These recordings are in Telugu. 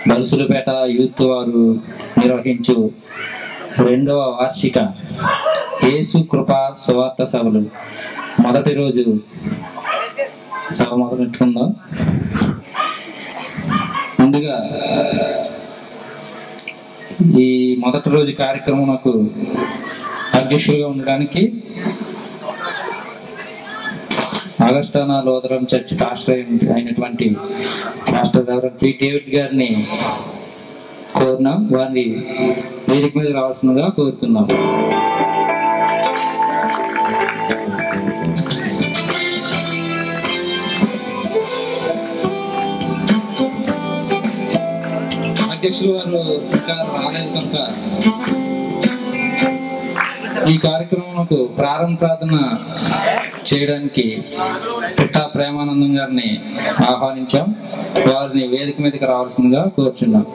బలుసులపేట యూత్ వారు నిర్వహించు 2వ వార్షిక యేసు కృపా సువార్త సభలు మొదటి రోజు సభ మొదలెట్టుకుందాం. ముందుగా ఈ మొదటి రోజు కార్యక్రమంకు అధ్యక్షులుగా ఉండడానికి ఆగస్టానా లూథరన్ చర్చ్ పాస్టర్ అయినటువంటి పాస్టర్ రెవరెండ్ పి. డేవిడ్ గారిని కోరినాం. వారిని వేదిక మీద రావాల్సిందిగా కోరుతున్నాం. అధ్యక్షులు వారు ఇంకా రాలేదు కనుక ఈ కార్యక్రమంకు ప్రారంభ ప్రార్థన చేయడానికి పిట్టా ప్రేమానందం గారిని ఆహ్వానించాం. వారిని వేదిక మీదకి రావాల్సిందిగా కోరుచున్నాం.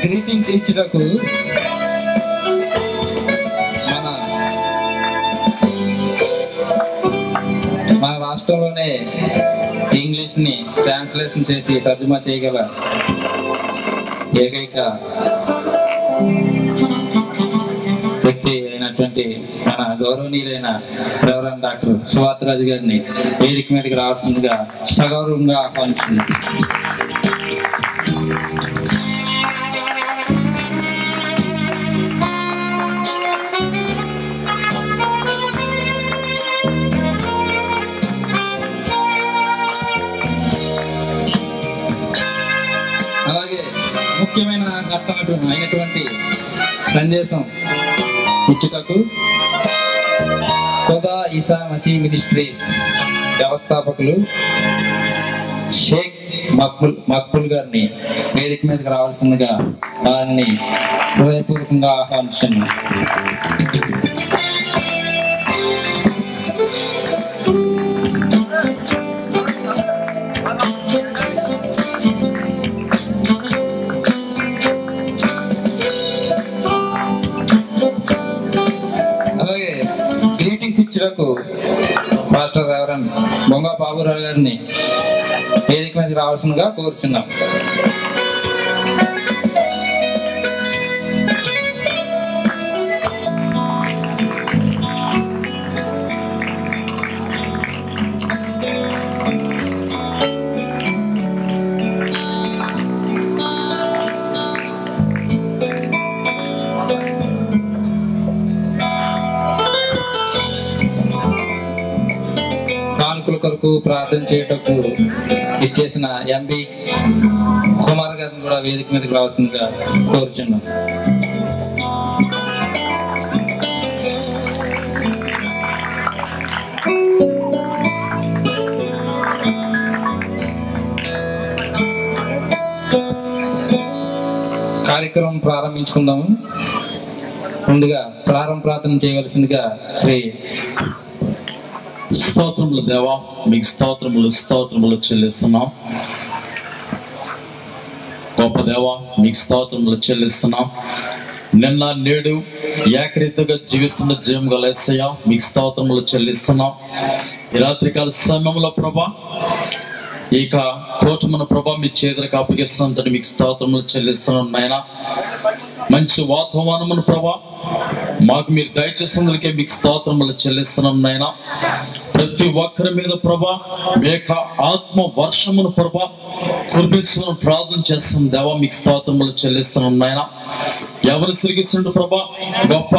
గ్రీటింగ్స్ ఇచ్చుటకు మన రాష్ట్రంలోనే ఇంగ్లీష్ ని ట్రాన్స్లేషన్ చేసి తర్జుమా చేయగల ఏకైక వ్యక్తి అయినటువంటి మన గౌరవనీయులైన రెవరెండ్ డాక్టర్ సువార్తరాజు గారిని వేదిక మీదకి రావాల్సిందిగా సగౌరవంగా ఆహ్వానించింది. ఘట్టం అయినటువంటి సందేశం ఇచ్చుటకు ఖుదా ఈసా మసీహ్ మినిస్ట్రీస్ వ్యవస్థాపకులు షేక్ మక్బుల్ గారిని వేదిక మీదకి రావాల్సిందిగా వారిని హృదయపూర్వకంగా ఆహ్వానిస్తున్నాను. అలాగే గ్రీటింగ్స్ ఇచ్చుటకు మాస్టర్ రెవరెండ్ బొంగ బాబురావు గారిని వేదిక మీదకి రావాల్సిందిగా కోరుచున్నాం. కానుకల కొరకు ప్రార్థన చేయటకు ఇచ్చేసిన ఎంబి కుమార్ గారిని కూడా వేదిక మీదకి రావాల్సిందిగా కోరుచున్నాం. కార్యక్రమం ప్రారంభించుకుందాము. ముందుగా ప్రార్థన చేయవలసిందిగా శ్రీ స్తోత్రములు దేవా, మీకు స్తోత్రములు చెల్లిస్తున్నాం. గొప్ప దేవా, మీకు స్తోత్రములు చెల్లిస్తున్నాం. నిన్న నేడు ఏకరీతిగా జీవిస్తున్న జీవం గల యేసయ్యా, మీకు స్తోత్రములు చెల్లిస్తున్నాం. ఈ రాత్రికాల సమయంలో ప్రభా ఇక కోటమున ప్రభా మీ చేతులకు అప్పగిస్తున్నందుకు మీకు స్తోత్రములు చెల్లిస్తున్నాం. నాయన మంచి వాతావరణమును ప్రభా మాకు మీరు దయచేసినందుకే మీకు స్తోత్రములు చెల్లిస్తున్నాం. నాయన ప్రతి ఒక్కరి మీద ప్రభా మీ యొక్క ఆత్మ వర్షమును ప్రభా కురిపిస్తున్న ప్రార్థన చేస్తున్నాం. దేవా, మీకు స్తోత్రములు చెల్లిస్తున్నాం. నాయన ఎవరు సిరిగిస్తుండ్రు ప్రభా గొప్ప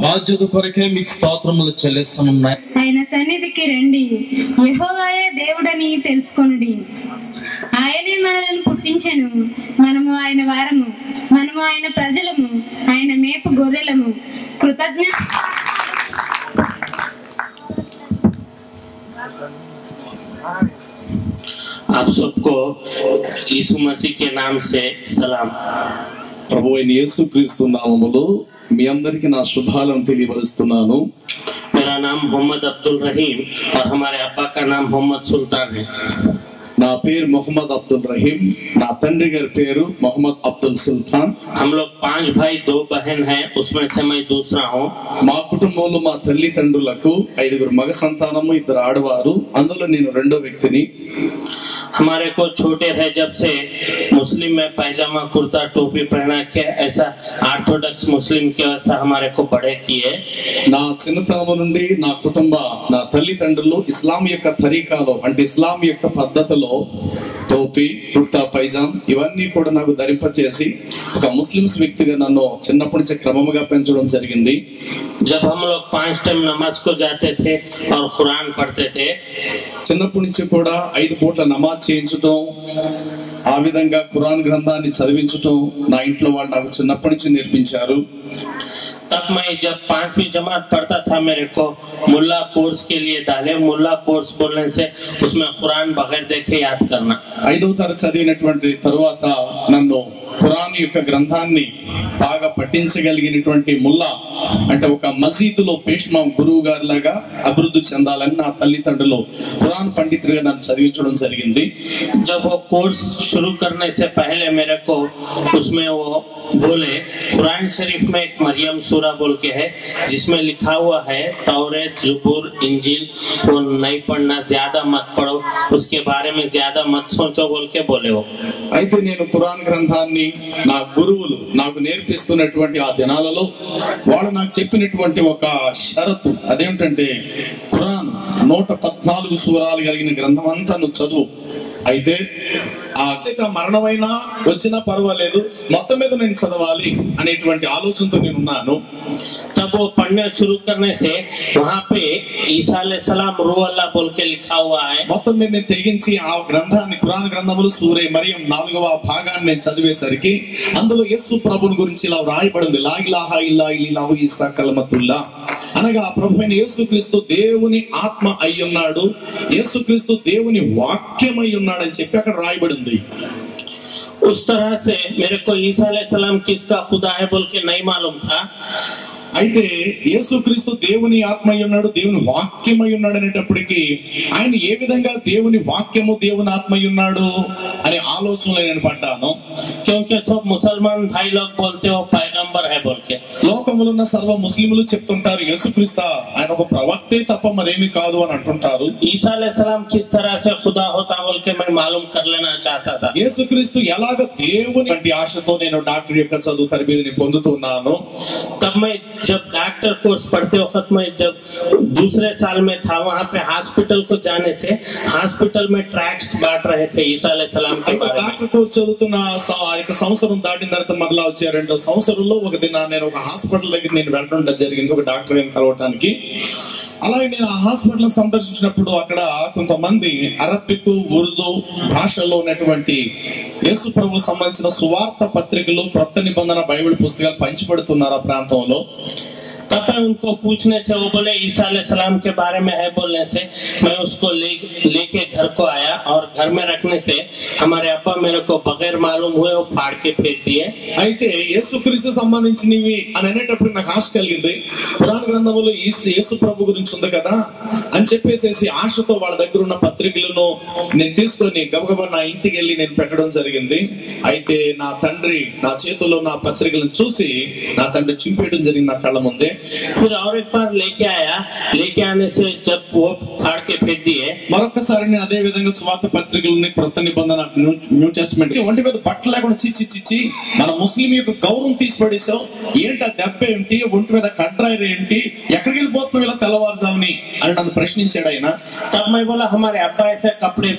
బాధ్యత కొరకే మీకు స్తోత్రములు చెల్లిస్తున్నాం. ఆయన సన్నిధికి రండి, యెహోవాయే దేవుడని తెలుసుకొనుడి. ఆయనే మనల్ని పుట్టించెను, మనము ఆయన వారము, మనము ఆయన ప్రజలము, ఆయన మేపు గొర్రెలము. కృతజ్ఞ आप सबको यीशु मसीह के नाम से सलाम. ప్రభు అయిన యేసుక్రీస్తు నామములో మీ అందరికీ నా శుభాలను తెలియపరుస్తున్నాను. मेरा नाम मोहम्मद अब्दुल रहीम और हमारे अब्बा का नाम मोहम्मद सुल्तान है. నా పేరు మొహమ్మద్ అబ్దుల్ రహీం, నా తండ్రి గారి పేరు మొహమ్మద్ అబ్దుల్ సుల్తాన్. हम लोग 5 भाई 2 बहन हैं, उसमें से मैं दूसरा हूँ. మా కుటుంబంలో మా తల్లిదండ్రులకు 5 మగ సంతానము, 2 ఆడవారు, అందులో నేను రెండో వ్యక్తిని. हमारे को छोटे रहे जब से मुस्लिम में पैजामा कुर्ता टोपी पहना के ऐसा ऑर्थोडॉक्स मुस्लिम के वैसा हमारे को बड़े किए. నా చిన్నతనం నుండి నా నా తల్లిదండ్రులు ఇస్లాం యొక్క తరీకాలో అంటే ఇస్లాం యొక్క పద్ధతిలో టోపీ కుర్తా పైజాం ఇవన్నీ కూడా నాకు ధరింపచేసి ఒక ముస్లిమ్స్ వ్యక్తిగా నన్ను చిన్నప్పటి నుంచి క్రమముగా పెంచడం జరిగింది. जब हम लोग 5 टाइम नमाज को जाते थे और कुरान पढ़ते थे, చిన్నప్పటి నుంచి కూడా 5 పూట్ల నమాజ్ చేయించడం, ఆ విధంగా ఖురాన్ గ్రంథాన్ని చదివించడం నా ఇంట్లో వాళ్ళు నాకు చిన్నప్పటి నుంచి నేర్పించారు. तब मैं जब 5वीं जमात पढ़ता था मेरे को मुल्ला कोर्स के लिए डाले. मुल्ला कोर्स बोलने से उसमें कुरान बगैर देखे याद करना. 5వ తరగతి చదివినటువంటి తరువాత నన్ను ఖురాన్ యొక్క గ్రంథాన్ని బాగా పఠించగలిగినటువంటి ముల్లా అంటే ఒక మసీదులో పేష్మా గురువు గారి లాగా అభివృద్ధి చెందాలని నా తల్లిదండ్రులు ఖురాన్ పండితుడిగా నన్ను చదివించడం జరిగింది. जब वो कोर्स शुरू करने से पहले मेरे को उसमें वो बोले कुरान शरीफ में एक मरियम सूरा बोल के है जिसमें लिखा हुआ है तौरेत ज़बूर इंजील वो नहीं पढ़ना, ज्यादा मत पढ़ो, उसके बारे में ज्यादा मत सोचो बोल के बोले. वो అయితే నేను ఖురాన్ గ్రంథాన్ని నా గురువులు నాకు నేర్పిస్తున్నటువంటి ఆ దినాలలో వాళ్ళు నాకు చెప్పినటువంటి ఒక షరతు అదేంటంటే ఖురాన్ 114 సూరాలు కలిగిన గ్రంథం అంతా నువ్వు చదువు, అయితే ఆ మరణమైనా వచ్చినా పర్వాలేదు, మొత్తం మీద నేను చదవాలి అనేటువంటి ఆలోచనతో నేను ఉన్నాను. तब वो पढ़ना शुरू करने से वहाँ पे ईसा अलैहिस्सलाम रूह अल्लाह बोल के लिखा हुआ है. మొత్తం మీద నేను తెగించి ఆ గ్రంథాన్ని, ఖురాన్ గ్రంథములు సూరే మరియం 4వ భాగాన్ని నేను చదివేసరికి అందులో యేసు ప్రభుని గురించి ఇలా వ్రాయబడింది, లా ఇలాహా ఇల్లా ఇల్లాహు ఈసా కలమతుల్లా, అనగా ప్రభువైన యేసుక్రీస్తు దేవుని ఆత్మ అయి ఉన్నాడు, యేసుక్రీస్తు దేవుని వాక్యం అయి ఉన్నాడు అని చెప్పి అక్కడ రాయబడింది. उस तरह से मेरे को ईसा अलैहिस्सलाम किसका खुदा है बोल के नहीं मालूम था. అయితే యేసుక్రీస్తు దేవుని ఆత్మ అయి ఉన్నాడు, దేవుని వాక్యం అయి ఉన్నాడు అనేటప్పటికీ ఆయన ఏ విధంగా దేవుని వాక్యము దేవుని ఆత్మ అయి ఉన్నాడు అనే ఆలోచనలో నేను పడ్డాను. क्योंकि सब मुसलमान भाई लोग बोलते हो पैगंबर है बोल के. లోకములో ఉన్న సర్వ ముస్లింలు చెప్తుంటారు యేసుక్రీస్తు ఆయన ఒక ప్రవక్తే తప్ప మరేమి కాదు అని అంటుంటారు. ईसा अलैहिस्सलाम किस तरह से खुदा होता बोल के मैं मालूम कर लेना चाहता था. యేసుక్రీస్తు ఎలాగ దేవుని వంటి ఆశతో నేను డాక్టర్ యొక్క చదువు తరబేతిని పొందుతున్నాను. तब मैं जब डॉक्टर कोर्स पढ़ते वक्त में जब दूसरे साल में था, वहाँ पे हॉस्पिटल को जाने से हॉस्पिटल में ट्रैक्ट्स बांट रहे थे ईसा अलैहिस्सलाम के बारे में. డాక్టర్ కోర్స్ చదువుతున్న సంవత్సరం దాటిన తర్వాత మరలా వచ్చే 2వ సంవత్సరంలో ఒక దిన నేను ఒక హాస్పిటల్ దగ్గర నేను వెళ్ళడం జరిగింది, ఒక డాక్టర్ కలవటానికి. అలాగే నేను ఆ హాస్పిటల్ సందర్శించినప్పుడు అక్కడ కొంతమంది అరబిక్, ఉర్దూ భాషలో ఉన్నటువంటి యేసు ప్రభు సంబంధించిన సువార్త పత్రికలు, కొత్త నిబంధన బైబిల్ పుస్తకాలు పంచిపెడుతున్నారు ఆ ప్రాంతంలో. तब मैं उनको पूछने से वो बोले ईसा अलैहिस्सलाम के बारे में है बोलने से मैं उसको लेके घर को आया और घर में रखने से हमारे अब्बा मेरे को बगैर मालूम हुए वो फाड़ के फेंक दिए. అయితే యేసుక్రీస్తు సంబంధించినవి అని అనేటప్పుడు నాకు ఆశ కలిగింది, ఖురాన్ గ్రంథంలో యేసు ప్రభు గురించి ఉంది కదా అని చెప్పేసి ఆశతో వాళ్ళ దగ్గర ఉన్న పత్రికలను నేను తీసుకొని గబగబా నా ఇంటికి వెళ్ళి నేను పెట్టడం జరిగింది. అయితే నా తండ్రి నా చేతుల్లో నా పత్రికలను చూసి నా తండ్రి చింపేయడం జరిగింది నా కళ్ళ ముందే. फिर और एक बार लेके आया, लेके आने से जब वो फाड़ के फेंक दिए. మరొకసారి నేను అదే విధంగా సువార్త పత్రికలని, కొత్త నిబంధన న్యూ టెస్టిమెంట్ ఒంటి మీద బట్టలు లేకుండా చిచ్చి మన ముస్లిం యొక్క గౌరవం తీసి పడేసావు, ఏంటి ఆ దెబ్బ ఏంటి, ఒంటి మీద కడ్రాయర్ ఏంటి, ఎక్కడికి వెళ్ళిపోతున్నావు ఇలా తెల్లవారుజాముని అని నన్ను ప్రశ్నించాడు ఆయన. तब मैं बोला हमारे अब्बा ऐसे कपड़े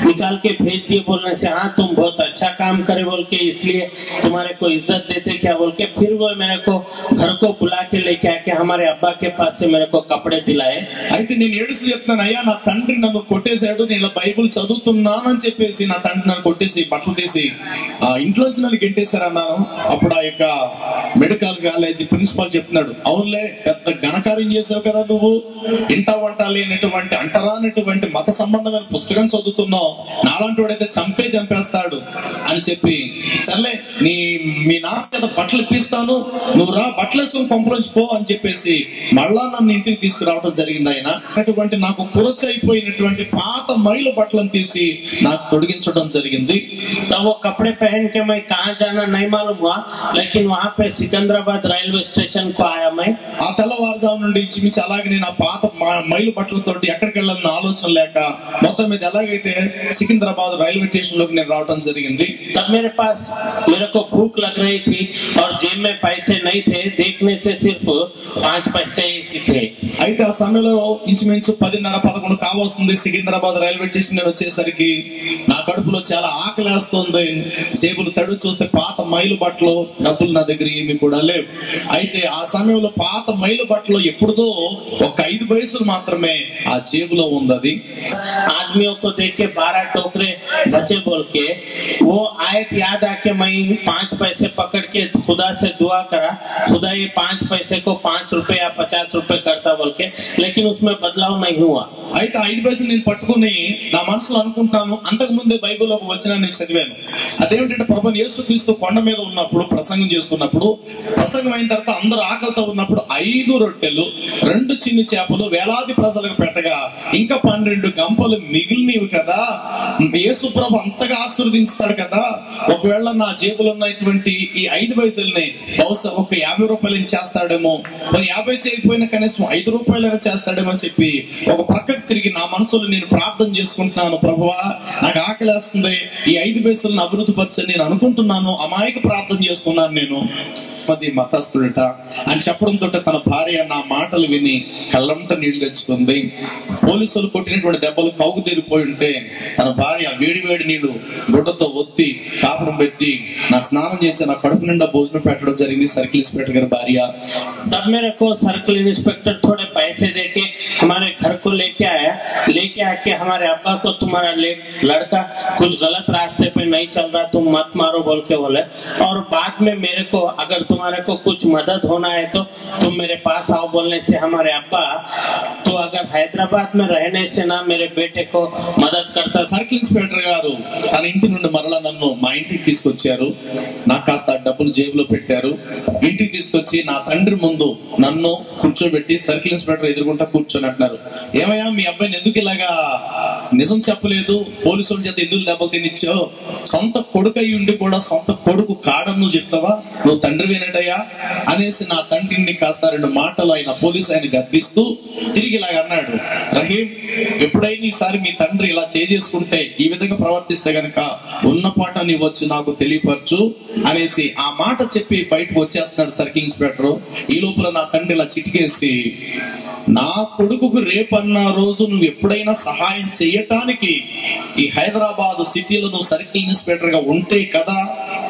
निकाल के भेज दिए बोलने से हाँ तुम बहुत अच्छा काम करे बोल के इसलिए तुम्हारे को इज्जत देते क्या बोल के फिर वो मेरे को घर को बुला के लेके आके हमारे अब्बा के पास से मेरे को कपड़े दिलाए. అయితే నేను ఏడుస్తూ చెప్తున్నాను, అయ్యా నా తండ్రి నన్ను కొట్టేశాడు, నేను ఇలా బైబుల్ చదువుతున్నానని చెప్పేసి నా తండ్రి నన్ను కొట్టేసి బట్టలు తీసి ఇంట్లోంచి నన్ను గెంటేశారు అన్నాను. అప్పుడు ఆ యొక్క మెడికల్ కాలేజీ ప్రిన్సిపాల్ చెప్తున్నాడు, అవునులే పెద్ద ఘనకార్యం చేసావు కదా నువ్వు, ఇంటా వంట లేనటువంటి అంటరానటువంటి మత సంబంధమైన పుస్తకం చదువుతున్నావు, నాలాంటి వాడైతే చంపేస్తాడు అని చెప్పి, సర్లే మీ నాన్న బట్టలు ఇప్పిస్తాను, నువ్వు రా బట్టలు వేసుకుని పంపలోంచి పో అని చెప్పేసి మళ్ళా నన్ను ఇంటికి తీసుకురావడం జరిగింది. ఆయన అటువంటి నాకు కురచైపోయినటువంటి పాత మైలు బట్టలను తీసి నాకు తొడిగించడం జరిగింది. तब वो कपड़े पहन के मैं कहाँ जाना नहीं मालूम हुआ, लेकिन वहाँ पे सिकंदराबाद रेलवे स्टेशन को आया मैं. ఆ తెల్లవారుజాము నుండి ఇంచుమించు అలాగే నేను ఆ పాత మైలు బట్టలతోటి ఎక్కడికి వెళ్ళాలని ఆలోచన లేక మొత్తం మీద ఎలాగైతే సికింద్రాబాద్ రైల్వే స్టేషన్ లోకి నేను రావడం జరిగింది. तब मेरे पास मेरे को भूख लग रही थी और जेब में पैसे नहीं थे, देखने से सिर्फ 5 पैसे ही थे. అయితే ఆ సమయంలో ఇంచుమించు 10:30-11 కావస్తుంది. సికింద్రాబాద్ రైల్వే స్టేషన్ నేను వచ్చేసరికి నా కడుపులో చాలా ఆకలేస్తుంది. జేబులు తడు చూస్తే పాత మైలు బట్టలు, డబ్బులు నా దగ్గర ఏమి కూడా లేవు. అయితే ఆ సమయంలో పాత మైలు బట్టలు ఎప్పుడుదో ఒక 5 పైసలు మాత్రమే ఆ జేబులో ఉంది. आदमियों को देख के 12 टोकरे बचे बोल के वो आयत याद आके मैं 5 पैसे पकड़ के खुदा से दुआ करा, खुदा ये 5 पैसे को 5 रुपए या 50 रुपए करता बोल के, लेकिन उसमें बदलाव नहीं हुआ. అయితే 5 పైసలు నేను పట్టుకుని నా మనసులో అనుకుంటాను, అంతకు ముందే బైబిల్లో ఒక వచనాన్ని నేను చదివాను. అదేమిటంటే ప్రభువు యేసుక్రీస్తు కొండ మీద ఉన్నప్పుడు ప్రసంగం చేస్తున్నప్పుడు, ప్రసంగం అయిన తర్వాత అందరూ ఆకలితో ఉన్నప్పుడు 5 రొట్టెలు 2 చిన్ని చేపలు వేలాది ప్రజలకు పెట్టగా ఇంకా 12 గంపలు మిగిలినవి కదా, యేసు ప్రభు అంతగా ఆశీర్వదిస్తాడు కదా, ఒకవేళ నా జేబులో ఉన్నటువంటి ఈ 5 పైసల్ని బహుశా ఒక 50 రూపాయలు చేస్తాడేమో, మరి 50 చేయకపోయినా కనీసం 5 రూపాయలైనా చేస్తాడేమో అని చెప్పి ఒక ప్రక్కకు తిరిగి నా మనసులో నేను ప్రార్థన చేసుకుంటున్నాను, ప్రభువా నాకు ఆకలేస్తుంది, ఈ 5 పైసలను అభివృద్ధి పరచని నేను అనుకుంటున్నాను, అమాయక ప్రార్థన చేస్తున్నాను నేను. మహమ్మదీ మతస్థుడట అని చెప్పడంతో తన భార్య నా మాటలు విని కళ్ళంట నీళ్లు తెచ్చుకుంది. పోలీసులు కొట్టినటువంటి దెబ్బలు కౌకు తీరిపోయి ఉంటే తన భార్య వేడి వేడి నీళ్లు గుడ్డతో ఒత్తి కాపడం పెట్టి నా స్నానం చేసి నా కడుపు నిండా భోజనం పెట్టడం జరిగింది సర్కిల్ ఇన్స్పెక్టర్ గారి భార్య. तब मेरे को सर्कल इंस्पेक्टर थोड़े पैसे देके हमारे घर को लेके आके हमारे अब्बा को तुम्हारा लड़का कुछ गलत रास्ते पे नहीं चल रहा, तुम मत मारो बोल के बोले. और बाद में मेरे को अगर तुम्हारे को कुछ मदद होना है तो तुम मेरे पास आओ बोलने से हमारे अब्बा तो अगर हैदराबाद में रहने से ना मेरे बेटे को मदद करता. సర్కిల్ ఇన్స్పెక్టర్ గారు తన ఇంటి నుండి మరలా నన్ను మా ఇంటికి తీసుకొచ్చారు. నాకు కాస్త డబ్బులు జేబులో పెట్టారు. ఇంటికి తీసుకొచ్చి నా తండ్రి ముందు నన్ను కూర్చోబెట్టి సర్కిల్ ఇన్స్పెక్టర్ ఎదుర్కొంటా కూర్చొని అంటున్నారు, ఏమయ్యా మీ అబ్బాయిని ఎందుకు ఇలాగా నిజం చెప్పలేదు, పోలీసుల చేత ఎందుకు దెబ్బలు తినిచ్చావు, సొంత కొడుకు అయి ఉండి కూడా సొంత కొడుకు కాడని నువ్వు చెప్తావా, నువ్వు తండ్రివేనటయ్యా అనేసి నా తండ్రిని కాస్త 2 మాటలు ఆయన పోలీసు ఆయన గద్దిస్తూ తిరిగి ఇలాగ అన్నాడు, రహీం ఎప్పుడైనా ఈసారి మీ తండ్రి ఇలా చేసుకుంటే ఈ విధంగా ప్రవర్తిస్తే గనక ఉన్న పాట నీవు వచ్చి నాకు తెలియపరచు అనేసి ఆ మాట చెప్పి బయటకు వచ్చేస్తున్నాడు సర్కిల్ ఇన్స్పెక్టర్. ఈ లోపల నా తండ్రి ఇలా చిటికేసి, నా కొడుకుకు రేపన్న రోజు నువ్వు ఎప్పుడైనా సహాయం చేయటానికి ఈ హైదరాబాద్ సిటీలో నువ్వు సర్కిల్ ఇన్స్పెక్టర్ గా ఉంటే కదా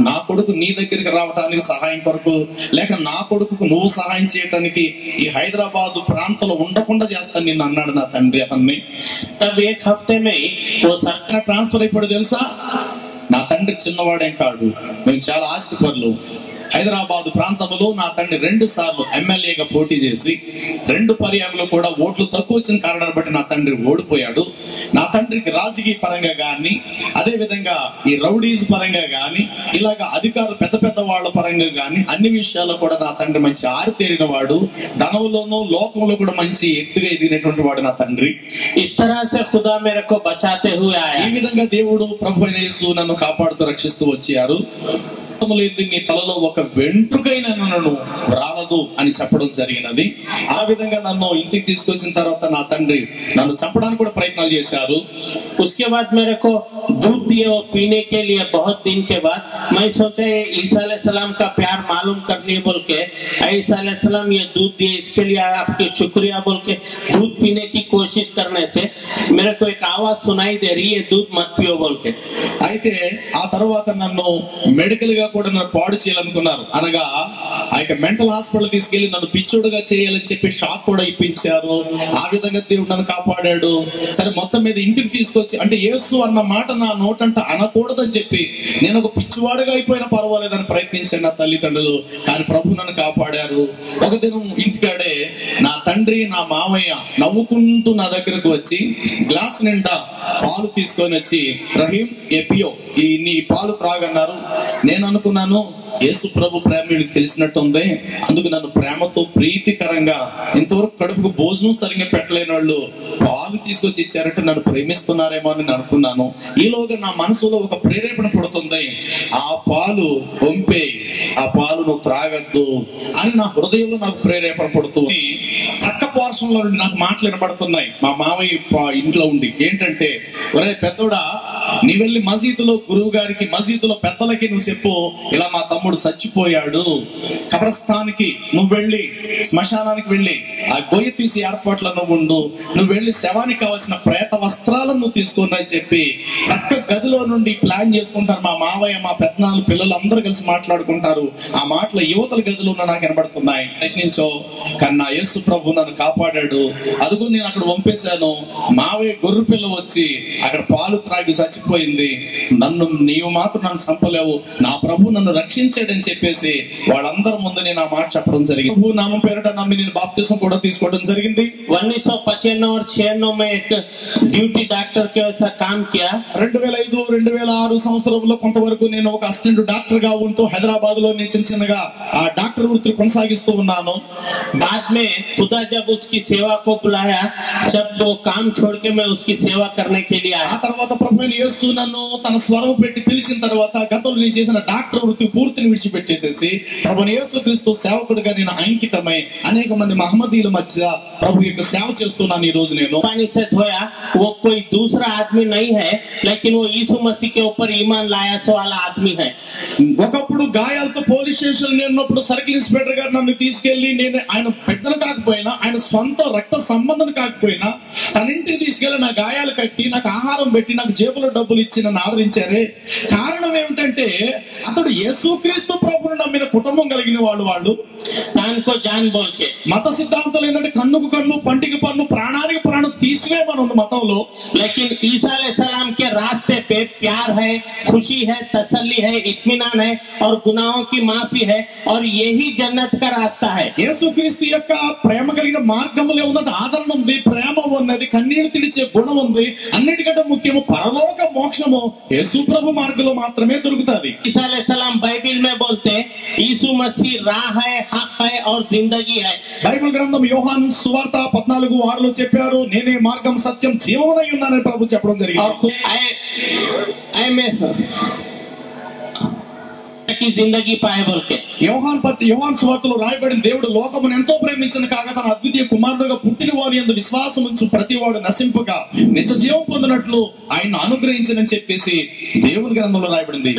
నా కొడుకు నీ దగ్గరికి రావటానికి సహాయం కొరకు, లేక నా కొడుకుకు నువ్వు సహాయం చేయటానికి ఈ హైదరాబాద్ ప్రాంతంలో ఉండకుండా చేస్తాను నిన్ను అన్నాడు నా తండ్రి అతన్ని. ట్రాన్స్ఫర్ అయిపోయాడు తెలుసా. నా తండ్రి చిన్నవాడేం కాడు, మేము చాలా ఆస్తిపరులు. హైదరాబాద్ ప్రాంతంలో నా తండ్రి 2 సార్లు ఎమ్మెల్యేగా పోటీ చేసి 2 పర్యాయంలో కూడా ఓట్లు తక్కువ వచ్చిన కారణాన్ని బట్టి నా తండ్రి ఓడిపోయాడు. నా తండ్రికి రాజకీయ పరంగా గాని అదే విధంగా ఈ రౌడీస్ పరంగా గాని ఇలాగా అధికారులు పెద్ద పెద్ద వాళ్ళ పరంగా గాని అన్ని విషయాల్లో కూడా నా తండ్రి మంచి ఆరితేరిన వాడు, ధనంలోనూ లోకంలో కూడా మంచి ఎత్తుగా ఎదిగినటువంటి వాడు నా తండ్రి. ఈ విధంగా దేవుడు ప్రభువైన యేసు నన్ను కాపాడుతూ రక్షిస్తూ వచ్చారు. నీ తలలో ఒక వెంట్రుకైనా నన్ను రాలదు అని చెప్పడం జరిగినది. ఆ విధంగా నన్ను ఇంటికి తీసుకొచ్చిన తర్వాత నా తండ్రి నన్ను చంపడానికి కూడా ప్రయత్నాలు చేశారు. उसके बाद मेरे को दूध दिए वो पीने के लिए. बहुत दिन के बाद मैं सोचा ईसा अलैहिस्सलाम का प्यार मालूम करने बोल के ईसा अलैहिस्सलाम ये दूध दिए, इसके लिए आपके शुक्रिया बोल के दूध पीने की कोशिश करने से मेरे को एक आवाज सुनाई दे रही है, दूध मत पियो बोल के. అయితే ఆ తర్వాత నన్ను మెడికల్ గా కూడా నన్ను పాడు చేయాలనుకున్నారు. అనగా ఆ యొక్క మెంటల్ హాస్పిటల్ తీసుకెళ్లి నన్ను పిచ్చోడుగా చేయాలని చెప్పి షాక్ కూడా ఇప్పించారు. ఆ విధంగా దేవుడు నన్ను కాపాడాడు. సరే మొత్తం మీద ఇంటికి తీసుకొచ్చి అంటే యేసు అన్న మాట నా నోటంట అనకూడదని చెప్పి నేను ఒక పిచ్చివాడుగా అయిపోయినా పర్వాలేదని ప్రయత్నించాను నా తల్లిదండ్రులు. కానీ ప్రభు నన్ను కాపాడారు. ఒక దినం ఇంటికాడే నా తండ్రి నా మామయ్య నవ్వుకుంటూ నా దగ్గరకు వచ్చి గ్లాస్ నిండా పాలు తీసుకొని వచ్చి, రహీం ఎపియో ఈ నీ పాలు త్రాగన్నారు. నేను అనుకున్నాను యేసు ప్రభు ప్రేమ వీళ్ళకి తెలిసినట్టు ఉంది, అందుకు నన్ను ప్రేమతో ప్రీతికరంగా ఇంతవరకు కడుపుకు భోజనం సరిగ్గా పెట్టలేని వాళ్ళు పాలు తీసుకొచ్చి ఇచ్చారంటే నన్ను ప్రేమిస్తున్నారేమో అని అనుకున్నాను. ఈలోగా నా మనసులో ఒక ప్రేరేపణ పడుతుంది, ఆ పాలు వంపే, ఆ పాలు నువ్వు త్రాగద్దు అని నా హృదయంలో నాకు ప్రేరేపణ పడుతుంది. పక్క పార్శ్వంలో నుండి నాకు మాటలు వినబడుతున్నాయి మా మామయ్య ఇంట్లో ఉండి. ఏంటంటే, ఒరే పెద్దోడా, నీ వెళ్ళి మసీదులో గురువు గారికి మసీదులో పెద్దలకి నువ్వు చెప్పు, ఇలా మా తమ్ముడు చచ్చిపోయాడు, కబ్రస్థానికి నువ్వు వెళ్ళి శ్మశానానికి వెళ్ళి ఆ గొయ్యి తీసి ఏర్పాట్ల నువ్వు ఉండు, నువ్వు వెళ్ళి శవానికి కావాల్సిన ప్రేత వస్త్రాలను నువ్వు తీసుకుని అని చెప్పి పక్క గదిలో నుండి ప్లాన్ చేసుకుంటారు. మా మావయ్య మా పెద్దనాన్న పిల్లలు అందరూ కలిసి మాట్లాడుకుంటారు. ఆ మాటలు యువతల గదిలో నాకు వినబడుతున్నాయి. ప్రయత్నించో, కానీ నా యేసు ప్రభు నన్ను కాపాడాడు. అదుగు నేను అక్కడ పంపేశాను. మావయ్య గొర్రె పిల్ల వచ్చి అక్కడ పాలు త్రాగి చచ్చిపోయింది. నీవు మాత్రం నన్ను చంపలేవు, నా ప్రభు నన్ను రక్షించాడని చెప్పేసి వాళ్ళందరి ముందు నేను ఆ మాట చెప్పడం జరిగింది. ప్రభు నామం పేరిట నమ్మి నేను బాప్తిసం కూడా తీసుకోవడం జరిగింది. 1995 और 96 में एक ड्यूटी डॉक्टर के वैसा काम किया. 2005-2006 సంవత్సరంలో కొంతవరకు నేను ఒక అసిస్టెంట్ డాక్టర్ గా ఉంటూ హైదరాబాద్ లో నేను చిన్నగా ఆ డాక్టర్ వృత్తిని కొనసాగిస్తూ ఉన్నాను. बाद में खुदा जब उसकी सेवा को बुलाया, जब वो काम छोड़ के मैं उसकी सेवा करने के लिए आया. ఆ తర్వాత ప్రభువైన యేసు నన్ను తన స్వరం పెట్టి పిలిచిన తర్వాత గతంలో నేను చేసిన డాక్టర్ వృత్తి పూర్తిని విడిచిపెట్టేసేసి ప్రభువైన యేసుక్రీస్తు సేవకుడిగా నేను అంకితమై అనేక మంది మహమ్మదీల మధ్య ప్రభు యొక్క సేవ చేస్తున్నాను. ఈ రోజు నేను पानी से धोया, वो कोई दूसरा आदमी नहीं है, लेकिन वो यीशु मसीह के ऊपर ईमान लाया सो वाला आदमी है. ఒకప్పుడు గాయాలతో పోలీస్ స్టేషన్ ఉన్నప్పుడు సర్కిల్ ఇన్స్పెక్టర్ గారు నన్ను తీసుకెళ్లి, నేను ఆయన బిడ్డను కాకపోయినా, ఆయన సొంత రక్త సంబంధం కాకపోయినా తన ఇంటికి తీసుకెళ్లి నా గాయాలు కట్టి, నాకు ఆహారం పెట్టి, నాకు జేబులో డబ్బులు ఇచ్చి నన్ను ఆదరించారే. కారణం ఏమిటంటే అతడు యేసుక్రీస్తు ప్రభువును నమ్మిన కుటుంబం కలిగిన వాళ్ళు. దానికో జాన్ బోల్కే మత సిద్ధాంతాలు ఏంటంటే కన్నుకు కన్ను, పంటికి పన్ను, ప్రాణానికి ప్రాణం తీసివేయమని ఉంది మతంలో. लेकिन ईसा अलैहिस्सलाम के रास्ते पे प्यार है, खुशी है, तसल्ली है, इत्मीनान है और गुनाहों की माफी है और यही जन्नत का रास्ता है. యేసుక్రీస్తు యొక్క ప్రేమ కలిగిన మార్గంలో ఉందంటే ఆదరణ ఉంది, ప్రేమ ఉన్నది, కన్నీళ్లు తిడిచే గుణం ఉంది. అన్నిటికంటే ముఖ్యము పరలోక మోక్షము యేసు ప్రభు మార్గంలో మాత్రమే దొరుకుతుంది. ईसा अलैहिस्सलाम बाइबिल में बोलते यीशु मसीह राह है, हक है और जिंदगी है. బైబిల్ గ్రంథం యోహాను సువార్త 14:6 చెప్పారు, నేనే మార్గం సత్యం జీవమునై ఉన్నానని ప్రభు చెప్పడం జరిగింది. की जिंदगी पाए बोल के యోహాను సువార్తలో రాయబడిన దేవుడు లోకమును ఎంతో ప్రేమించిన కాగా తన అద్వితీయ కుమారుడుగా పుట్టిన వారి యందు విశ్వాసం ఉంచు ప్రతివాడు నశింపగా నిత్య జీవం పొందినట్లు ఆయన అనుగ్రహించనని చెప్పేసి దేవుని గ్రంథంలో రాయబడింది.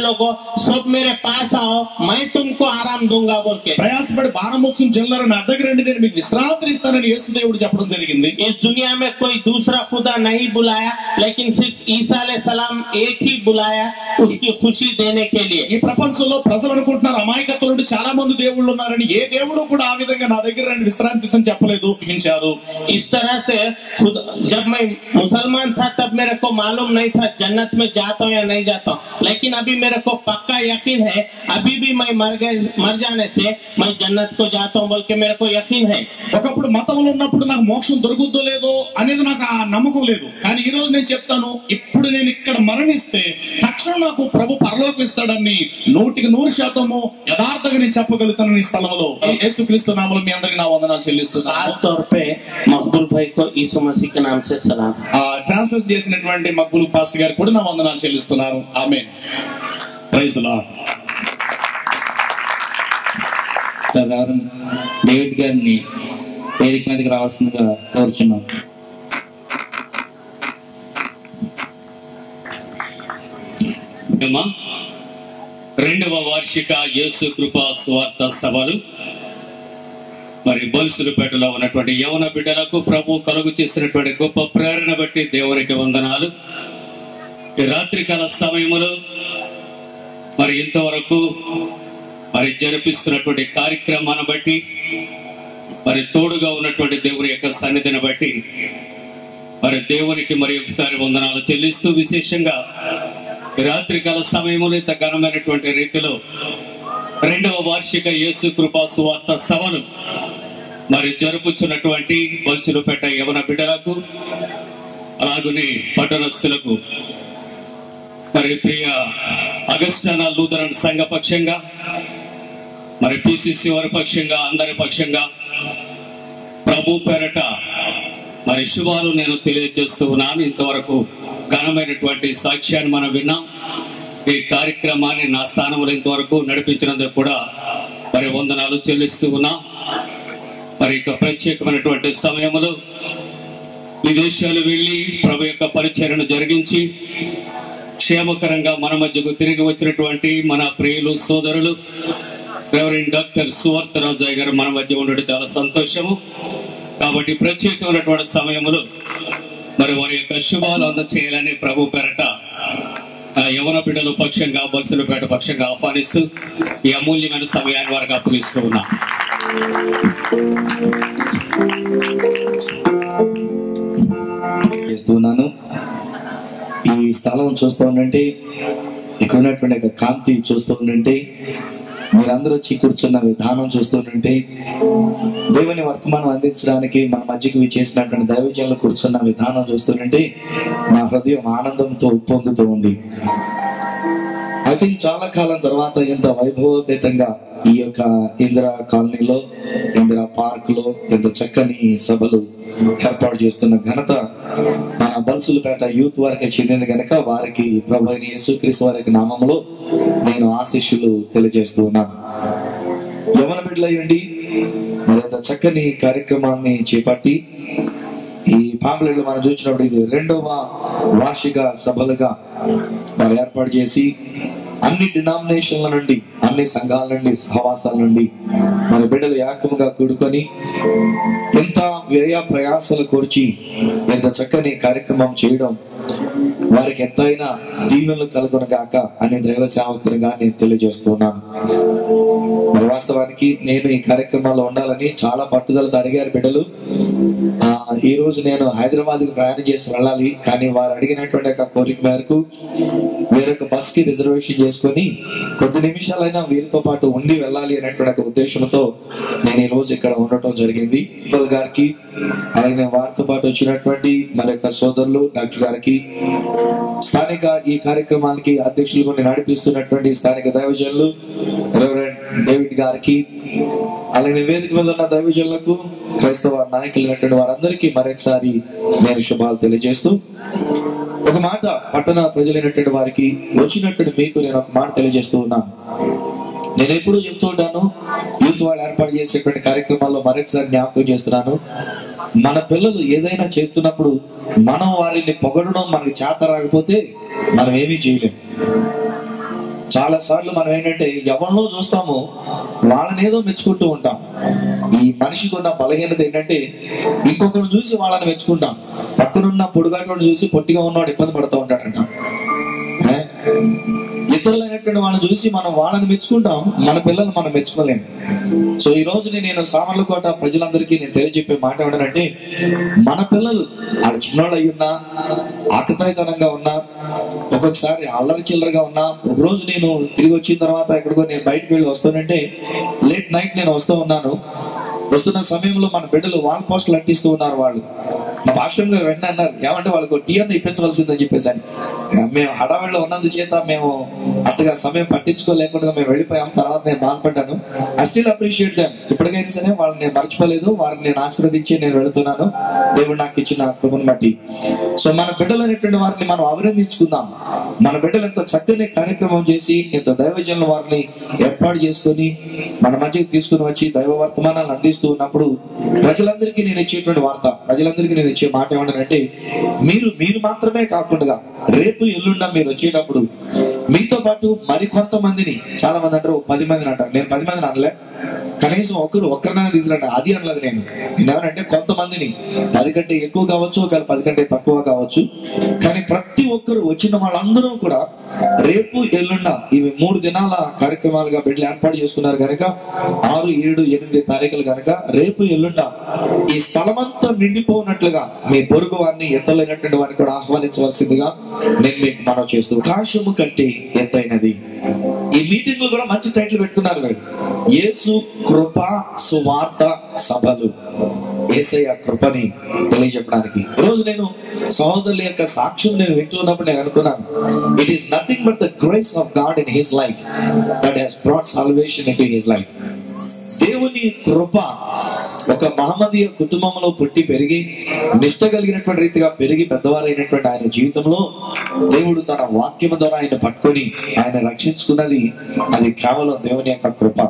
सब मेरे पास आओ मैं तुमको आराम दूंगा बोल के ప్రయాసపడి భారం మోసుకుని జనులారా నా దగ్గర రండి, నేను మీకు విశ్రాంతిని ఇస్తానని యేసు దేవుడు చెప్పడం జరిగింది. इस दुनिया में कोई दूसरा खुदा नहीं बुलाया, लेकिन सिर्फ ईसा अलैहिस्सलाम एक ही बुलाया उसकी खुशी देने के लिए. ఈ ప్రపంచంలో ప్రజలు అనుకుంటున్నారు అమాయకత్వంలో చాలా మంది దేవుళ్ళు ఉన్నారని. ఏ దేవుడు కూడా ఆ విధంగా నా దగ్గర రండి విశ్రాంతి అని చెప్పలేదు. इस तरह से खुद जब मैं मुसलमान था तब मेरे को मालूम नहीं था जन्नत में जाता हूँ या नहीं जाता हूँ, लेकिन अभी मेरे को पक्का यकीन है अभी भी मैं मर जाने से मैं जन्नत को जाता हूँ बोल के मेरे को यकीन है. ఒకప్పుడు మతంలో ఉన్నప్పుడు నాకు మోక్షం దొరుకుద్దో లేదో అనేది నాకు ఆ నమ్మకం లేదు. కానీ ఈ రోజు నేను చెప్తాను, ఇప్పుడు నేను ఇక్కడ మరణిస్తే తక్షణం నాకు ప్రభు పరలోకం ఇస్తాడని 100% యథార్థంగా నేను చెప్పగలుగుతాను. ఈ స్థలంలో యేసుక్రీస్తు నామములో మీ అందరికీ నా వందనాలు చెల్లిస్తున్నాను. खास तौर पे मकबूल भाई को यीशु मसीह के नाम से सलाम. ట్రాన్స్లేట్ చేసినటువంటి మక్బూల్ పాస్టర్ గారు కూడా నా వందనాలు చెల్లిస్తున్నారు. Amen. Praise the lord. David గారిని వేదిక మీదకి రావాల్సిందిగా కోరుచున్నాం. రెండవ వార్షిక యేసు కృపా సువార్త సభలు మరి బొలుసులపేటలో ఉన్నటువంటి యవన బిడ్డలకు ప్రభు కలుగు చేసినటువంటి గొప్ప ప్రేరణ బట్టి దేవునికి వందనాలు. ఈ రాత్రికాల సమయంలో మరి ఇంతవరకు మరి జరిపిస్తున్నటువంటి కార్యక్రమాన్ని బట్టి మరి తోడుగా ఉన్నటువంటి దేవుని యొక్క సన్నిధిని బట్టి మరి దేవునికి మరి ఒకసారి వందనాలు చెల్లిస్తూ, విశేషంగా రాత్రికాల సమయంలో ఇంత ఘనమైనటువంటి రీతిలో రెండవ వార్షిక యేసు కృపా సువార్త సభలు మరి జరుపుచున్నటువంటి బొలుసులపేట యవన బిడ్డలకు అలాగనే పట్టణస్థులకు మరి ప్రియ అగస్టానా లూథరన్ సంఘ పక్షంగా మరి పిసిసి వారి పక్షంగా అందరి పక్షంగా ప్రభు పేరట మరి శుభాలు నేను తెలియజేస్తూ ఉన్నాను. ఇంతవరకు ఘనమైనటువంటి సాక్ష్యాన్ని మనం విన్నాం. ఈ కార్యక్రమాన్ని నా స్థానంలో ఇంతవరకు నడిపించినందుకు కూడా మరి వందనాలు చెల్లిస్తూ ఉన్నాం. మరి ఇక ప్రత్యేకమైనటువంటి సమయంలో విదేశాలు వెళ్ళి ప్రభు యొక్క పరిచర్యను జరిగించి క్షేమకరంగా మన మధ్యకు తిరిగి వచ్చినటువంటి మన ప్రియులు సోదరులు రెవరెండ్ డాక్టర్ సువర్త రాజయ్య గారు మన మధ్య ఉండడం చాలా సంతోషము. కాబట్టి ప్రత్యేకమైనటువంటి సమయంలో మరి వారి యొక్క శుభాలు అందచేయాలని ప్రభు పేరట యవన బిడ్డల పక్షంగా బొలుసులపేట పక్షంగా ఆహ్వానిస్తూ ఈ అమూల్యమైన సమయాన్ని వారికి అప్పగిస్తూ ఉన్నా. చేస్తున్నాను. ఈ స్థలం చూస్తూ ఉండంటే, ఇక్కడ ఉన్నటువంటి కాంతి చూస్తూ ఉండంటే, మీరందరూ వచ్చి కూర్చున్న విధానం చూస్తూ ఉండంటే, దేవుని వర్తమానం అందించడానికి మన మధ్యకి చేసినటువంటి దైవజనులు కూర్చున్న విధానం చూస్తుంటే నా హృదయం ఆనందంతో ఉప్పొందుతూ ఉంది. ఐ థింక్ చాలా కాలం తర్వాత ఇంత వైభవపేతంగా ఈ యొక్క ఇందిరా కాలనీలో, ఇందిరా పార్క్ లో ఇంత చక్కని సభలు ఏర్పాటు చేస్తున్న ఘనత మన బొలుసులపేట యూత్ వారికి చెందింది కనుక వారికి ప్రభువైన యేసుక్రీస్తు వారి నామములో నేను ఆశీస్సులు తెలియజేస్తూ ఉన్నాను. యవన బిడ్డలయ్యండి మరింత చక్కని కార్యక్రమాన్ని చేపట్టి ఈ పాంప్లెట్లు మనం చూసినప్పుడు ఇది రెండవ వార్షిక సభలుగా వారు ఏర్పాటు చేసి అన్ని డినామినేషన్ల నుండి, అన్ని సంఘాల నుండి, సహవాసాల నుండి మన బిడ్డలు ఏకముగా కూడుకొని ఎంత వ్యయ ప్రయాసాలు కూర్చి ఎంత చక్కని కార్యక్రమం చేయడం వారికి ఎంతైనా దీవెనలు కలుగునగాక అనే దైవ సేవకునిగా నేను తెలియజేస్తున్నాను. మరి వాస్తవానికి నేను ఈ కార్యక్రమాల్లో ఉండాలని చాలా పట్టుదలతో అడిగారు బిడ్డలు. ఈ రోజు నేను హైదరాబాద్కి ప్రయాణం చేసి వెళ్ళాలి, కానీ వారు అడిగినటువంటి కోరిక మేరకు వేరొక బస్ కి రిజర్వేషన్ చేసుకొని కొద్ది నిమిషాలైనా వీరితో పాటు ఉండి వెళ్ళాలి అనేటువంటి ఉద్దేశంతో నేను ఈ రోజు ఇక్కడ ఉండటం జరిగింది. గారికి అలాగే వారితో పాటు వచ్చినటువంటి మన యొక్క సోదరులు డాక్టర్ గారికి, స్థానిక ఈ కార్యక్రమానికి అధ్యక్షులుగా నడిపిస్తున్నటువంటి స్థానిక దైవజనులు రెవరెండ్ డేవిడ్ గారికి, అలాగే వేదిక మీద ఉన్న దైవజనులకు, క్రైస్తవ నాయకులైనటువంటి వారందరికీ మరొకసారి నేను శుభాలు తెలియజేస్తూ, ఒక మాట పట్టణ ప్రజలైనటువంటి వారికి వచ్చినటువంటి మీకు నేను ఒక మాట తెలియజేస్తూ ఉన్నాను. నేను ఎప్పుడు చెప్తూ ఉంటాను, యూత్ వాళ్ళు ఏర్పాటు చేసేటువంటి కార్యక్రమాల్లో మరొకసారి జ్ఞాపకం చేస్తున్నాను, మన పిల్లలు ఏదైనా చేస్తున్నప్పుడు మనం వారిని పొగడడం మనకి చేత రాకపోతే మనం ఏమీ చేయలేం. చాలా సార్లు మనం ఏంటంటే ఎవరినో చూస్తాము, వాళ్ళని ఏదో మెచ్చుకుంటూ ఉంటాం. ఈ మనిషికి ఉన్న బలహీనత ఏంటంటే ఇంకొకరిని చూసి వాళ్ళని మెచ్చుకుంటాం. పక్కనున్న పొడుగాటోడు చూసి పొట్టిగా ఉన్నవాడు ఇబ్బంది పడుతూ ఉంటాడంట. ఇతరులైనటువంటి వాళ్ళని చూసి మనం వాళ్ళని మెచ్చుకుంటాం, మన పిల్లలు మనం మెచ్చుకోలేము. సో ఈ రోజు నేను సామర్లకోట ప్రజలందరికీ నేను తెలియజెప్పే మాట ఏంటంటే, మన పిల్లలు వాళ్ళ చిన్నోళ్ళు అయి ఉన్నా, ఆకతాయితనంగా ఉన్నా, ఒక్కొక్కసారి అల్లరి చిల్లరగా ఉన్నా, ఒక రోజు నేను తిరిగి వచ్చిన తర్వాత ఎక్కడికో నేను బయటకు వెళ్ళి వస్తానంటే లేట్ నైట్ నేను వస్తూ ఉన్నాను. వస్తున్న సమయంలో మన బిడ్డలు వాల్ పోస్టులు అంటిస్తూ ఉన్నారు. వాళ్ళు మా భాష్యం గారు వెంటనే అన్నారు, ఏమంటే వాళ్ళకు టీ అన్న ఇప్పించవలసిందని చెప్పేసి. మేము హడావిడిలో ఉన్నందు చేత మేము అంతగా సమయం పట్టించుకోలేకుండా మేము వెళ్ళిపోయాం. తర్వాత నేను బాధపడ్డాను. I still appreciate them. ఇప్పటికైనా సరే వాళ్ళని నేను మర్చిపోలేదు, వారిని నేను ఆశీర్వదించి నేను వెళుతున్నాను దేవుడు నాకు ఇచ్చిన కృపను బట్టి. సో మన బిడ్డలు అనేటువంటి వారిని మనం అభినందించుకుందాం. మన బిడ్డలు ఎంత చక్కని కార్యక్రమం చేసి ఎంత దైవజనుల వారిని ఏర్పాటు చేసుకొని మన మధ్యకి తీసుకుని వచ్చి దైవ వర్తమానాలను అందిస్తూ ఉన్నప్పుడు ప్రజలందరికీ నేను ఇచ్చేటువంటి వార్త, ప్రజలందరికీ నేను ఇచ్చే మాట ఏమంటానంటే, మీరు మాత్రమే కాకుండా రేపు ఎల్లుండా మీరు వచ్చేటప్పుడు మీతో పాటు మరికొంతమందిని, చాలా మంది అంటారు 10 మందిని అంటారు. నేను 10 మందిని అనలే, కనీసం ఒకరినైనా తీసుకురండి, అది అనలేదు నేను. ఎవరంటే కొంతమందిని, 10 కంటే ఎక్కువ కావచ్చు, ఒకవేళ 10 కంటే తక్కువ కావచ్చు, కానీ ప్రతి ఒక్కరు వచ్చిన వాళ్ళందరూ కూడా రేపు ఎల్లుండా ఇవి 3 దినాల కార్యక్రమాలుగా బిడ్డలు ఏర్పాటు చేసుకున్నారు కనుక 6, 7, 8 తారీఖులు కనుక రేపు ఎల్లుండా ఈ స్థలమంతా నిండిపోయినట్లుగా మీ పొరుగు వారిని, ఎత్తలేనటువంటి వారిని కూడా ఆహ్వానించవలసిందిగా నేను మీకు మనం చేస్తూ, ఆకాశము కంటే ఎత్తైనది. ఈ మీటింగ్ లో కూడా మంచి టైటిల్ పెట్టుకున్నారు వీళ్ళు, యేసు కృపా సువార్త సభలు. యేసయ్య కృపని తెలియజెప్పడానికి ఈరోజు నేను సహోదరుల యొక్క సాక్ష్యం నేను వింటున్నప్పుడు నేను అనుకున్నాను, it is nothing but the grace of God in his life that has brought salvation into his life. దేవుని కృప ఒక మహమ్మదీయ కుటుంబంలో పుట్టి పెరిగి నిష్ట కలిగినటువంటి రీతిగా పెరిగి పెద్దవారైనటువంటి ఆయన జీవితంలో దేవుడు తన వాక్యము ద్వారా ఆయన పట్టుకొని ఆయన రక్షించుకున్నది అది కేవలం దేవుని యొక్క కృప.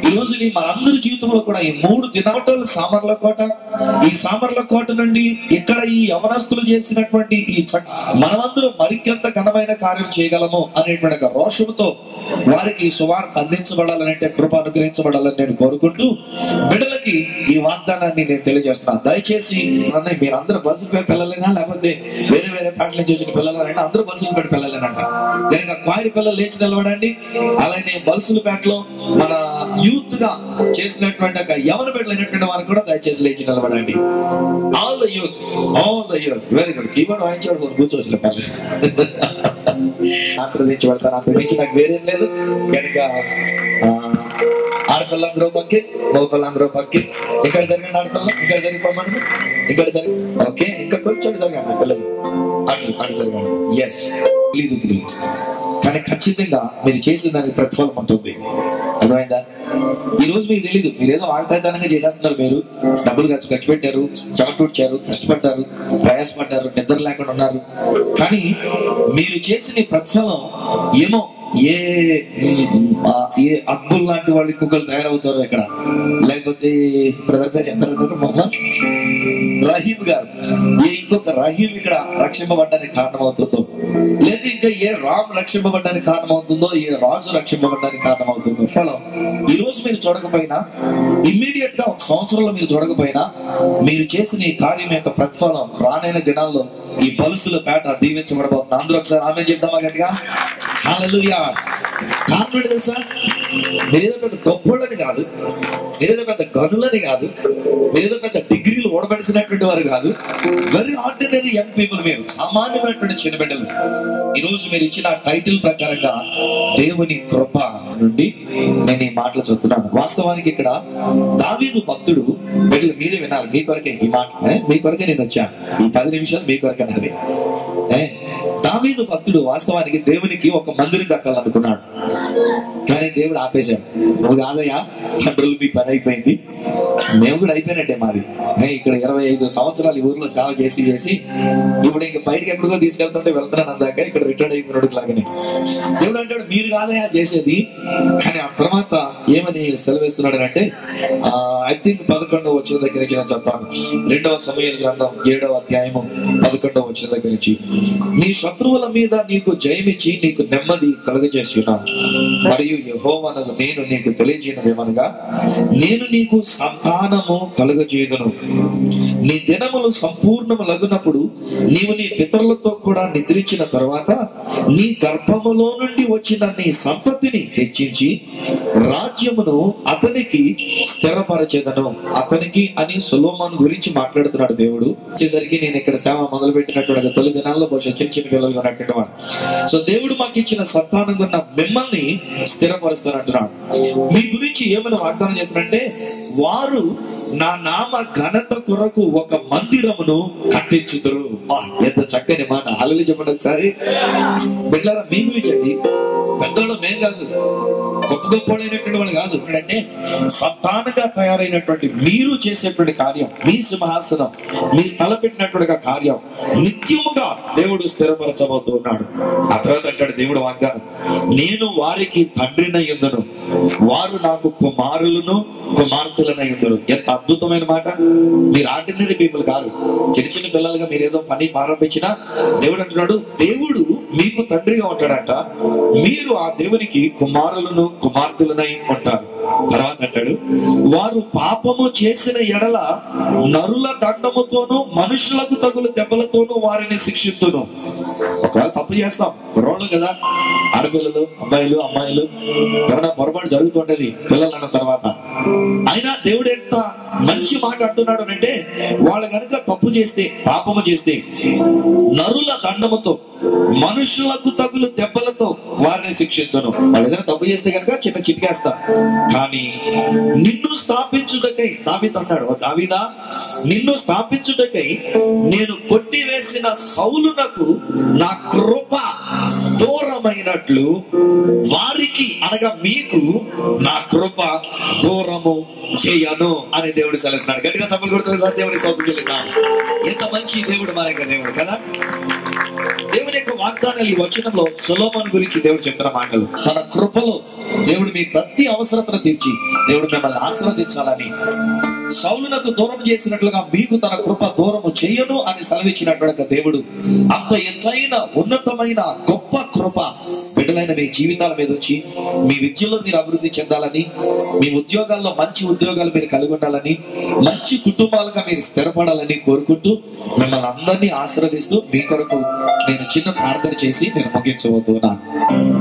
ఈ రోజు మనందరి జీవితంలో కూడా ఈ 3 దినాలు సామర్లకోట, ఈ సామర్లకోట నుండి ఇక్కడ ఈ యవనస్తులు చేసినటువంటి ఈ మనమందరూ మరికెంత ఘనమైన కార్యం చేయగలము అనేటువంటి ఒక రోషముతో వారికి సువార్త అందించబడాలనంటే కృప అనుగ్రహించబడాలని నేను కోరుకుంటూ బిడ్డలకి ఈ వాగ్దానాన్ని నేను తెలియజేస్తున్నాను. దయచేసి మీరందరూ బస్సుపై పిల్లలేనా లేకపోతే వేరే వేరే పాటల నుంచి వచ్చిన పిల్లలంటే అందరూ బస్సులు పెట్టి పిల్లలేనంట. కనుక క్వారీ పిల్లలు లేచి నిలబడండి. అలాగే బల్సులపేటలో మన యూత్ గా చేసినటువంటి ఒక యవన బిడ్డలైనటువంటి వారు కూడా దయచేసి లేచి నిలబడండి. All the youth very good. Keyboard వాయించేవాడు కూర్చోవచ్చులే పర్లేదు, ఆశ్రదించి వెళ్తాను. అంతమించి నాకు వేరేం లేదు. కనుక ఆడపిల్లందరూ పక్కి, మగపిల్లందరూ పక్కి. ఇక్కడ జరిగిన ఆడపిల్ల ఇక్కడ జరిగిపోమను, ఇక్కడ జరిగి ఓకే, ఇంకా కొంచెం జరగండి పిల్లలు అటు జరగండి. Yes please. కానీ ఖచ్చితంగా మీరు చేసిన దానికి ప్రతిఫలం ఉంటుంది. అర్థమైందా? ఈ రోజు మీకు తెలీదు, మీరు ఏదో ఆగతాయితనంగా చేసేస్తున్నారు. మీరు డబ్బులు ఖర్చు పెట్టారు, చెమటూడ్చారు, కష్టపడ్డారు, ప్రయాసపడ్డారు, నిద్ర లేకుండా ఉన్నారు. కానీ మీరు చేసిన ప్రతిఫలం ఏమో ఏ అక్బుల్ లాంటి వాళ్ళు కుక్కలు తయారవుతారు ఇక్కడ, లేకపోతే బ్రదర్ పేరు చెప్పారు మొన్న రహీం గారు, ఏ ఇంకొక రహీం ఇక్కడ రక్షింపబడ్డానికి కారణమవుతుందో, లేదా ఇంకా ఏ రామ్ రక్షింపబడ్డానికి కారణమవుతుందో, ఏ రాజు రక్షింపబడ్డానికి కారణమవుతుందో ఫలం ఈ రోజు మీరు చూడకపోయినా, ఇమ్మీడియట్ గా 1 సంవత్సరంలో మీరు చూడకపోయినా, మీరు చేసిన ఈ కార్యం యొక్క ప్రతిఫలం రానైన దినాల్లో ఈ బలుసుల పేట దీవించబడబోతుంది. అందరూ ఒకసారి ఆమేన్ చెప్దామా గట్టిగా? హల్లెలూయా. కారణం ఏంటి తెలుసా? మీరేదో పెద్ద గొప్పోళ్ళని కాదు, మీరేదో పెద్ద గనులని కాదు, మీరేదో పెద్ద డిగ్రీలు ఓడబడిసినటువంటి వారు కాదు. Very ordinary young people. మీరు సామాన్యమైనటువంటి చిన్న బిడ్డలు. ఈ రోజు మీరు ఇచ్చిన టైటిల్ ప్రకారంగా దేవుని కృప నుండి నేను ఈ మాటలు చెప్తున్నాను. వాస్తవానికి ఇక్కడ దావీదు భక్తుడు, బిడ్డలు మీరే వినాలి, మీ కొరకే ఈ మాట, మీ కొరకే నేను వచ్చాను. ఈ 10 నిమిషాలు మీ కొరకే నాది. దావీదు భక్తుడు వాస్తవానికి దేవునికి ఒక మందిరం కట్టాలనుకున్నాడు, కానీ దేవుడు ఆపేశాడు. నువ్వు కాదయ్యా, తండ్రులు మీ పని అయిపోయింది, మేము కూడా అయిపోయినట్టే మాది. ఇక్కడ 25 సంవత్సరాలు ఈ ఊర్లో సేవ చేసి ఇప్పుడు ఇంక బయటకి ఎక్కడికో తీసుకెళ్తుంటే వెళ్తున్నాను అందాక ఇక్కడ రిటైర్డ్ అయిపోయినాడు లాగానే. దేవుడు అంటాడు మీరు కాదయ్యా చేసేది. కానీ ఆ తర్వాత ఏమని సెలవిస్తున్నాడు అంటే, ఐ థింక్ 11వ వచనం దగ్గర నుంచి నేను చెప్తాను. 2వ సమూయేలు గ్రంథం 7వ అధ్యాయము 11వ వచనం దగ్గర నుంచి, నీ శత్రువుల మీద నీకు జయమిచ్చి నీకు నెమ్మది కలుగజేసి ఉన్నాను. మరియు యెహోవానగు నేను నీకు తెలియజేయనదేమనగా, నేను నీకు సంతానము కలుగజేయుదును. నీ దినములు సంపూర్ణములగునప్పుడు నీవు నీ పితరులతో కూడా నిద్రించిన తర్వాత నీ గర్భములో నుండి వచ్చిన నీ సంతతిని హెచ్చించి రాజ్యమును అతనికి స్థిరపరచేదను. అతనికి అని సొలొమోను గురించి మాట్లాడుతున్నాడు దేవుడు. వచ్చేసరికి నేను ఇక్కడ సేవ మొదలు పెట్టినటువంటి తొలి దినాల్లో బహుశా చిన్న పిల్లలు ఉన్నటువంటి వాడు. సో దేవుడు మాకు ఇచ్చిన సంతానం ఉన్న మిమ్మల్ని స్థిరపరుస్తానంటున్నాడు. మీ గురించి ఏమైనా వాగ్దానం చేస్తారంటే, వారు నా నామ ఘనత కొరకు ఒక మందిరమును కట్టించుదురు. ఎంత చక్కని మాట. హల్లెలూయా చెప్పండి ఒకసారి. బిడ్డలారా, మీ గురించి పెద్దవాళ్ళు మేం కాదు, గొప్ప వాళ్ళు కాదు. అంటే సంతానంగా తయారైనటువంటి మీరు చేసేటువంటి కార్యం, మీ సింహాసనం, మీరు తలపెట్టినటువంటి కార్యం నిత్యముగా దేవుడు స్థిరపరచబోతున్నాడు. ఆ తర్వాత అంటాడు దేవుడు వాగ్దానం, నేను వారికి తండ్రినై యుందును, వారు నాకు కుమారులను కుమార్తెలనై యుందురు. ఎంత అద్భుతమైన మాట. మీరు ఆర్డినరీ పీపుల్ కాదు, చిన్న పిల్లలుగా మీరు ఏదో పని ప్రారంభించినా దేవుడు అంటున్నాడు, దేవుడు మీకు తండ్రిగా ఉంటాడంట, మీరు ఆ దేవునికి కుమారులను కుమార్తెలనై ఉంటారు. తర్వాత అంటాడు, వారు పాపము చేసిన ఎడల నరుల దండముతోనూ మనుషులకు తగులు దెబ్బలతోనూ వారిని శిక్షిస్తును. ఒకవేళ తప్పు చేస్తాం, కుర్రోళ్ళు కదా, ఆడపిల్లలు, అబ్బాయిలు, అమ్మాయిలు, ఏమైనా పొరపాటు జరుగుతుంటది పిల్లలు అన్న తర్వాత. అయినా దేవుడు ఎంత మంచి మాట అంటున్నాడు అంటే, వాళ్ళు కనుక తప్పు చేస్తే, పాపము చేస్తే నరుల దండముతో మనుషులకు తగులు దెబ్బలతో వారిని శిక్షించును. వాళ్ళు ఏదైనా తప్పు చేస్తే కనుక చిన్న చిటికేస్తా, కానీ నిన్ను స్థాపించుటకై, దావీదు అన్నాడు, దావీదా నిన్ను స్థాపించుటకై నేను కొట్టివేసిన సౌలునకు నా కృప దూరమైనట్లు వారికి, అనగా మీకు నా కృప దూరము చేయను అని దేవుడు సెలవుస్తున్నాడు. గట్టిగా చప్పలు కొడుతుంది సార్, దేవుని స్తోత్రం. ఎంత మంచి దేవుడు మన యొక్క దేవుడు కదా. దేవుని యొక్క వాగ్దానాలు ఈ వచనంలో సొలొమోను గురించి దేవుడు చెప్తున్న మాటలు. తన కృపలో దేవుడు మీ ప్రతి అవసరతను తీర్చి దేవుడు మిమ్మల్ని ఆశీర్వదించాలని, సౌలునకు దూరం చేసినట్లుగా మీకు తన కృప దూరము చేయను అని సెలవిచ్చినటువంటి దేవుడు అంత ఎత్తైన ఉన్నతమైన గొప్ప కృప బిడ్డలైన మీ జీవితాల మీద వచ్చి, మీ విద్యలో మీరు అభివృద్ధి చెందాలని, మీ ఉద్యోగాల్లో మంచి ఉద్యోగాలు మీరు కలిగి ఉండాలని, మంచి కుటుంబాలుగా మీరు స్థిరపడాలని కోరుకుంటూ మిమ్మల్ని అందరినీ ఆశీర్వదిస్తూ మీ కొరకు నేను చిన్న ప్రార్థన చేసి నేను ముగించబోతున్నాను.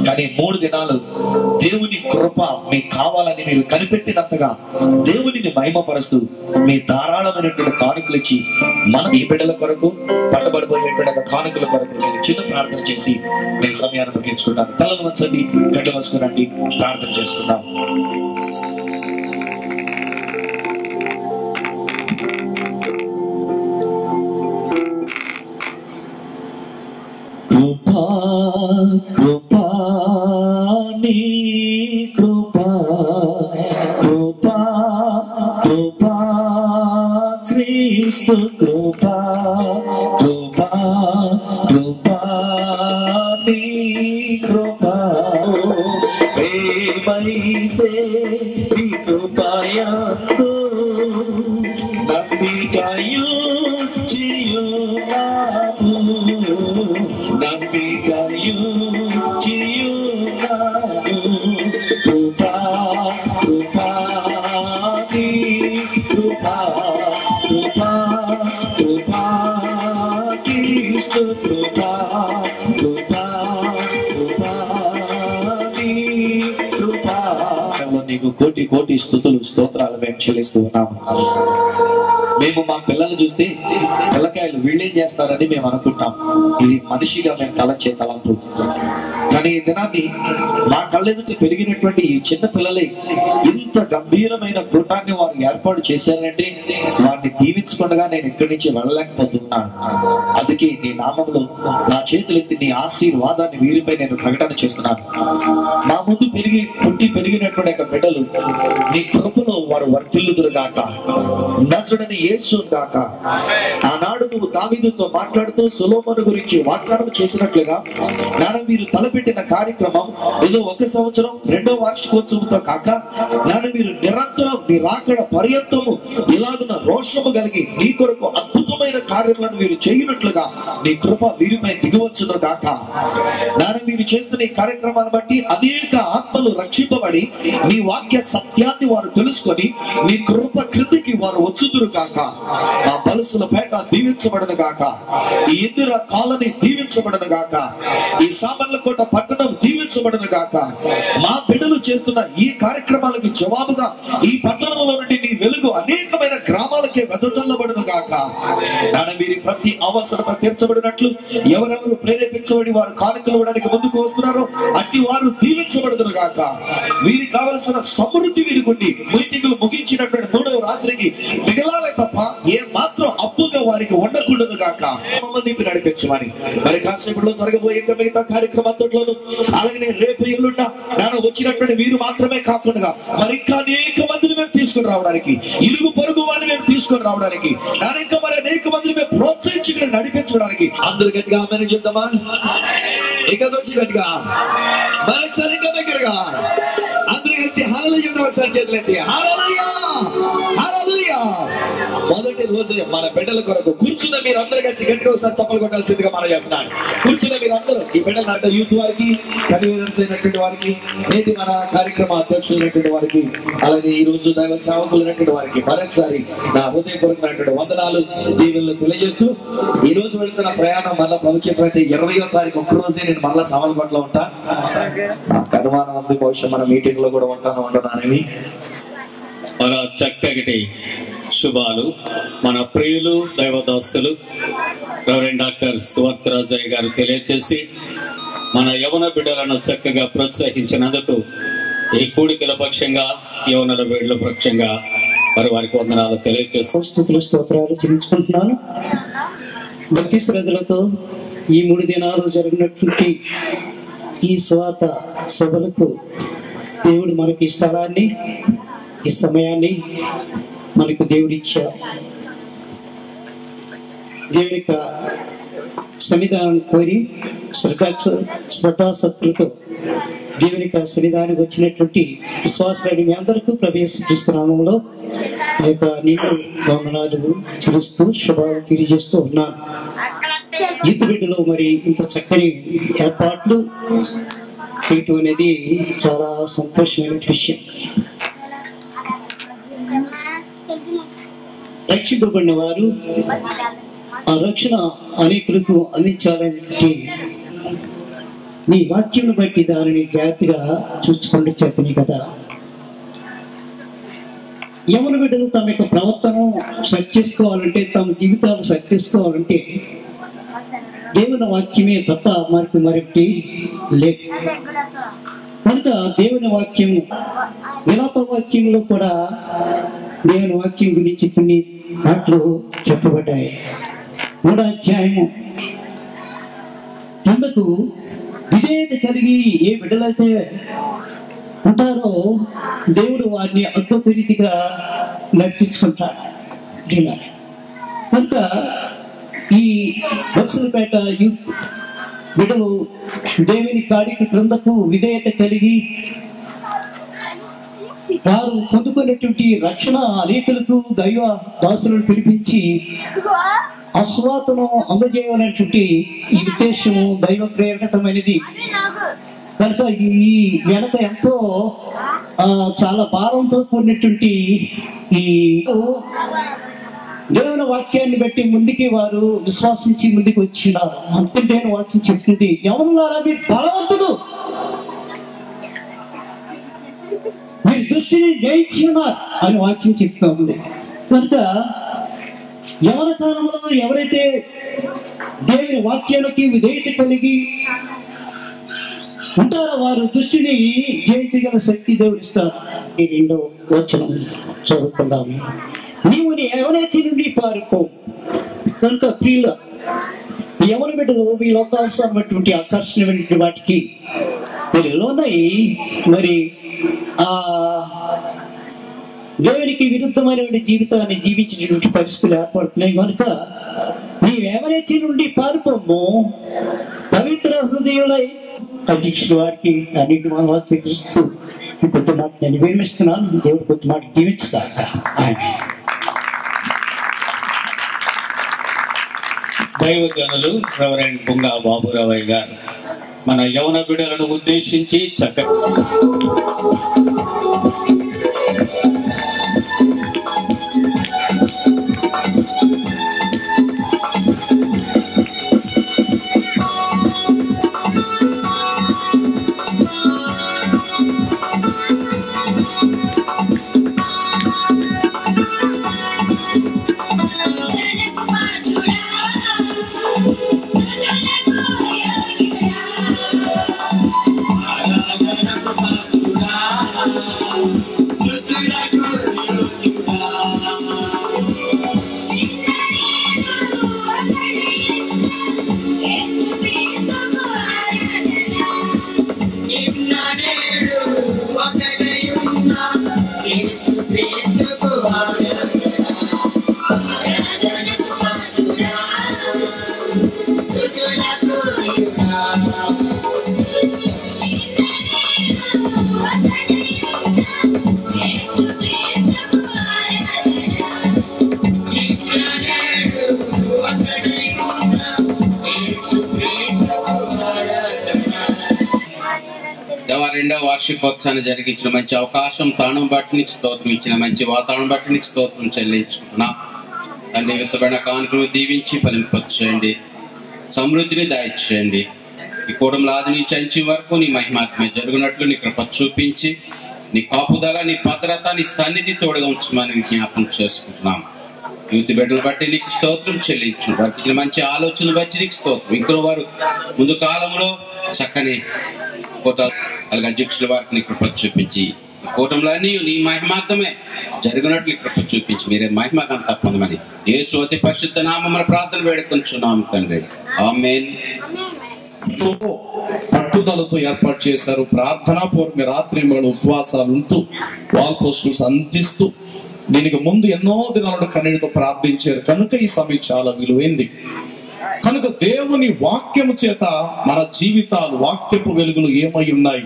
కానీ 3 దినాలు దేవుని కృప మీకు కావాలని మీరు కనిపెట్టినంతగా దేవునిని మహిమపరుస్తూ మీ ధారాళమైనటువంటి కానుకలు ఇచ్చి మన ఈ బిడ్డల కొరకు, పట్టబడిపోయేటువంటి కానుకల కొరకు నేను చిన్న ప్రార్థన చేసి నేను సమయాన్ని ముగించుకుంటాను. తలను వంచండి, కళ్ళు మూసుకునండి, ప్రార్థన చేసుకుందాం. కృపా కృపా నీ కృపా, కృపా కృపా క్రీస్తు కృపా, కృపా కృపా నీ కృపా. ఏమైతే యేసు కృపా కృపా కృపా నీ కృపా. నీకు కోటి కోటి స్తుతులు స్తోత్రాలు మేము చెల్లిస్తూ ఉన్నాము. మేము మా పిల్లలు చూస్తే పిల్లకాయలు వీళ్ళేం చేస్తారని మేము అనుకుంటాం. ఇది మనిషిగా మేము తలంచే తలంపు. కానీ ఈ దినాన్ని మా కళ్ళెదుట పెరిగినటువంటి ఈ చిన్న పిల్లలే ఇంత గంభీరమైన కూటాన్ని వారు ఏర్పాటు చేశారంటే వారిని దీవించకుండా నేను ఇక్కడి నుంచి వెళ్ళలేకపోతున్నాను. అందుకే నీ నామంలో నా చేతులెత్తి నీ ఆశీర్వాదాన్ని వీరిపై నేను ప్రకటన చేస్తున్నాను. మా ముందు పుట్టి పెరిగినటువంటి బిడ్డలు నీ కృపలో వారు వర్ధిల్లుదురుగాక. నజరుడైన యేసు గాక. ఆనాడు నువ్వు దావీదుతో మాట్లాడుతూ సొలొమోను గురించి వాగ్దానం చేసినట్లుగా నాన్న మీరు తలపెట్టిన కార్యక్రమం ఏదో 1 సంవత్సరం 2వ వార్షికోత్సవంతో కాక నాన్న మీరు నిరంతరం నీ రాకడ పర్యంతము ఇలాగున రోషము కలిగి నీ కొరకు అద్భుతమైన కార్యములను మీరు చేయనట్లుగా నీ కృప వీరిపై దిగవచ్చును గాక. నాన్న మీరు చేస్తున్న ఈ కార్యక్రమాన్ని బట్టి అనేక ఆత్మలు రక్షింపబడి నీ వాక్య సత్యాన్ని వారు తెలుసుకొని నీ కృప కృతికి వారు వచ్చుదురు గాక. ఆ బలుసుల పేట దీవించబడను గాక. ఈ ఇందిరా కాలనీ దీవించబడను గాక. ఈ సామర్లకోట పట్టణం దీవించబడను గాక. మా బిడ్డలు చేస్తున్న ఈ కార్యక్రమాలకు జవాబుగా ఈ పట్టణంలో నుండి నీ వెలుగు అనేకమైన గ్రామాలకే వెదజల్లబడను గాక. నాన్న వీరి ప్రతి అవసరత తీర్చబడినట్లు ఎవరెవరు ప్రేరేపించబడి వారు కానుకలు ఇవ్వడానికి ముందుకు వస్తున్నారో అట్టి వారు దీవించబడదురు గాక. వీరికి కావలసిన సమృద్ధి వీరికి మీటింగులు ముగించినటువంటి 3వ రాత్రికి మిగలాలే తప్ప ఏ మాత్రం అప్పుగా వారికి ఉండకూడదు గాక. నింపి నడిపించమని మరి కాసేపట్లో జరగబోయే మిగతా కార్యక్రమాలతోను అలాగే రేపు ఎల్లుండ నాన్న వచ్చినటువంటి వీరు మాత్రమే కాకుండా మరి ఇంకా అనేక మందిని మేము తీసుకొని రావడానికి, ఇరుగు పొరుగు వారిని మేము తీసుకొని రావడానికి, నాన్న ఇంకా మరి అనేక మందిని మేము ప్రోత్సహించి నడిపించడానికి అందరు గట్టిగా ఆమేన్ చెప్తామా? ఇంకా వచ్చి గట్టిగా మరొకసారి ఇంకా దగ్గరగా అందరూ కలిసి హల్లెలూయా చెప్తాం. ఒకసారి చేతులెత్తి హల్లెలూయా హల్లెలూయా. మొదటి రోజు మన బిడ్డల కొరకు కూర్చున్న మీరు అందరూ కలిసి గట్టిగా ఒకసారి చప్పలు కొట్టాల్సిందిగా మనం చేస్తున్నాను. కూర్చున్న మీరు అందరూ ఈ బిడ్డలు అంటే యూత్ వారికి, కన్వీనర్స్ అయినటువంటి వారికి, నేటి మన కార్యక్రమ అధ్యక్షులు అయినటువంటి వారికి, అలాగే ఈ రోజు దైవ సేవకులు అయినటువంటి వారికి మరొకసారి నా హృదయపూర్వకమైనటువంటి వందనాలు దీవెనలు తెలియజేస్తూ ఈ రోజు వెళ్తున్న ప్రయాణం మళ్ళా ప్రభుత్వ 20వ తారీఖు ఒక్కరోజే నేను మళ్ళా సామర్లకోటలో ఉంటా. నాకు అనుమానం ఉంది బహుశా మన మీటింగ్ లో కూడా ఉండనానని. మన చక్కటి శుభాలు మన ప్రియులు దైవదాస్తులు రెవరెండ్ డాక్టర్ సువర్తరాజయ్య గారు తెలియజేసి మన యవన బిడ్డలను చక్కగా ప్రోత్సహించినందుకు ఈ కూడికల పక్షంగా యవనుల బిడ్డల పక్షంగా మరి వారికి వందనాలు తెలియజేస్తూ స్తుతులు స్తోత్రాలు చెల్లించుకుంటున్నాను. భక్తి శ్రద్ధలతో ఈ 3 దినాలు జరిగినటువంటి ఈ స్వాత సభలకు దేవుడు మనకి ఈ స్థలాన్ని, ఈ సమయాన్ని మనకు దేవుడిచ్చారు. దేవుని యొక్క సన్నిధానం కోరి శ్రద్ధాశక్తులతో దేవుని యొక్క సన్నిధానికి వచ్చినటువంటి విశ్వాసాన్ని మీ అందరికీ ప్రవేశిస్తూ నామంలో ఈ యొక్క నిండు వందనాలు తెలుస్తూ శుభాలు తెలియజేస్తూ ఉన్నాను. యూత్ బిడ్డలో మరి ఇంత చక్కని ఏర్పాట్లు చేయటం అనేది చాలా సంతోషమైన విషయం. రక్షింపబడిన వారు ఆ రక్షణ అనేకులకు అందించాలనేటువంటి నీ వాక్యం బట్టి దానిని జాగ్రత్తగా చూసుకుంటూ చేతని కదా. యవన బిడ్డలు తమ యొక్క ప్రవర్తన సరి చేసుకోవాలంటే, తమ జీవితాలు సరి చేసుకోవాలంటే దేవుని వాక్యమే తప్ప మరొకటి లేదు. కనుక దేవుని వాక్యం విలాప వాక్యంలో కూడా దేవుని వాక్యం గురించి కొన్ని మాటలు చెప్పబడ్డాయి. 3వ అధ్యాయము అందుకు విధేయత కలిగి ఏ బిడ్డలైతే ఉంటారో దేవుడు వారిని అద్భుత రీతిగా నడిపించుకుంటాడు. కనుక ఈ బస్సులపేట యూత్ బిడ్డలు దేవుని కాడికి క్రిందకు విధేయత కలిగి వారు పొందుకున్నటువంటి రక్షణ అనేకులకు దైవ దాసులను పిలిపించి అస్వాతను అందజేయాలనేటువంటి ఈ ఉద్దేశము దైవ ప్రేరణమైనది. కనుక ఈ వెనక ఎంతో చాలా భారంతో కూడినటువంటి ఈ దేవుని వాక్యాన్ని బట్టి ముందుకి వారు విశ్వాసించి ముందుకు వచ్చినారు. అంటే దేవుని వాక్యం చెప్తుంది, ఎవరున్నారా మీరు బలవంతులు, మీరు దృష్టిని జయించి ఉన్నారు అని వాక్యం చెప్తా ఉంది. కనుక యవన కాలంలో ఎవరైతే దేవుని వాక్యానికి విధేయత కలిగి ఉంటారో వారు దృష్టిని జయించగల శక్తి దేవుడు ఇస్తారు. ఈ 2వ వచనం చదువుకుందాము. నీవు నీ యవనత నుండి పారిపో. కనుక ప్రియుల యవన బిడ్డలు ఈ లోకానుసారమైనటువంటి ఆకర్షణమైనటువంటి వాటికి మరి లోనై మరి ఆ దేవునికి విరుద్ధమైనటువంటి జీవితాన్ని జీవించేటువంటి పరిస్థితులు ఏర్పడుతున్నాయి. కనుక నీ యవనత నుండి పారిపోము, పవిత్ర హృదయులై. అధ్యక్షుడు వారికి అన్నింటి మనం చేస్తూ కొద్ది మాట నేను విరమిస్తున్నాను. దేవుడు కొద్ది మాట దీవించుగాక. దైవజనులు రెవరెండ్ బుంగా బాబురావయ్య గారు మన యవన బిడ్డలను ఉద్దేశించి చక్కగా రెండవ వార్షికోత్సవాన్ని జరిగించిన మంచి అవకాశం తాను బట్టి నీకు స్తోత్రం, ఇచ్చిన మంచి వాతావరణం బట్టి నీకు స్తోత్రం చెల్లించుకున్నా. తండ్రి విత్తబడిన కానుకను దీవించి ఫలింపచేయండి, సమృద్ధిని దయచేయండి. ఈ కూటమిలో ఆది నుంచి అంచెం వరకు నీ మహిమాత్మే జరుగునట్లు నీ కృప చూపించి నీ కాపుదల, నీ భద్రత, నీ సన్నిధి తోడుగా ఉంచమని విజ్ఞాపనం చేసుకుంటున్నాం. యూత్ బిడ్డలు బట్టి నీకు స్తోత్రం చెల్లించు, వారికి ఇచ్చిన మంచి ఆలోచనలు బట్టి నీకు స్తోత్రం. ఇంకో వారు ముందు కాలంలో చక్కని అలాగే అధ్యక్షుల వారికి నీ కృప చూపించి కూటంలో నీ మహిమార్థమే జరిగినట్లు కృప చూపించి మీరే మహిమ కంట పొందమని యేసు అతి పరిశుద్ధ నామమున ప్రార్థన వేడుకొంచున్నాం తండ్రి, ఆమేన్. పట్టుదలతో ఏర్పాటు చేశారు. ప్రార్థనాపూర్వక రాత్రి వేళ ఉపవాసాలు ఉంటూ వాల్ పోస్టులు అందిస్తూ దీనికి ముందు ఎన్నో దినాలను కన్నీటితో ప్రార్థించారు. కనుక ఈ సమయం చాలా విలువైంది. కనుక దేవుని వాక్యము చేత మన జీవితాలు వాక్యపు వెలుగులు ఏమై ఉన్నాయి,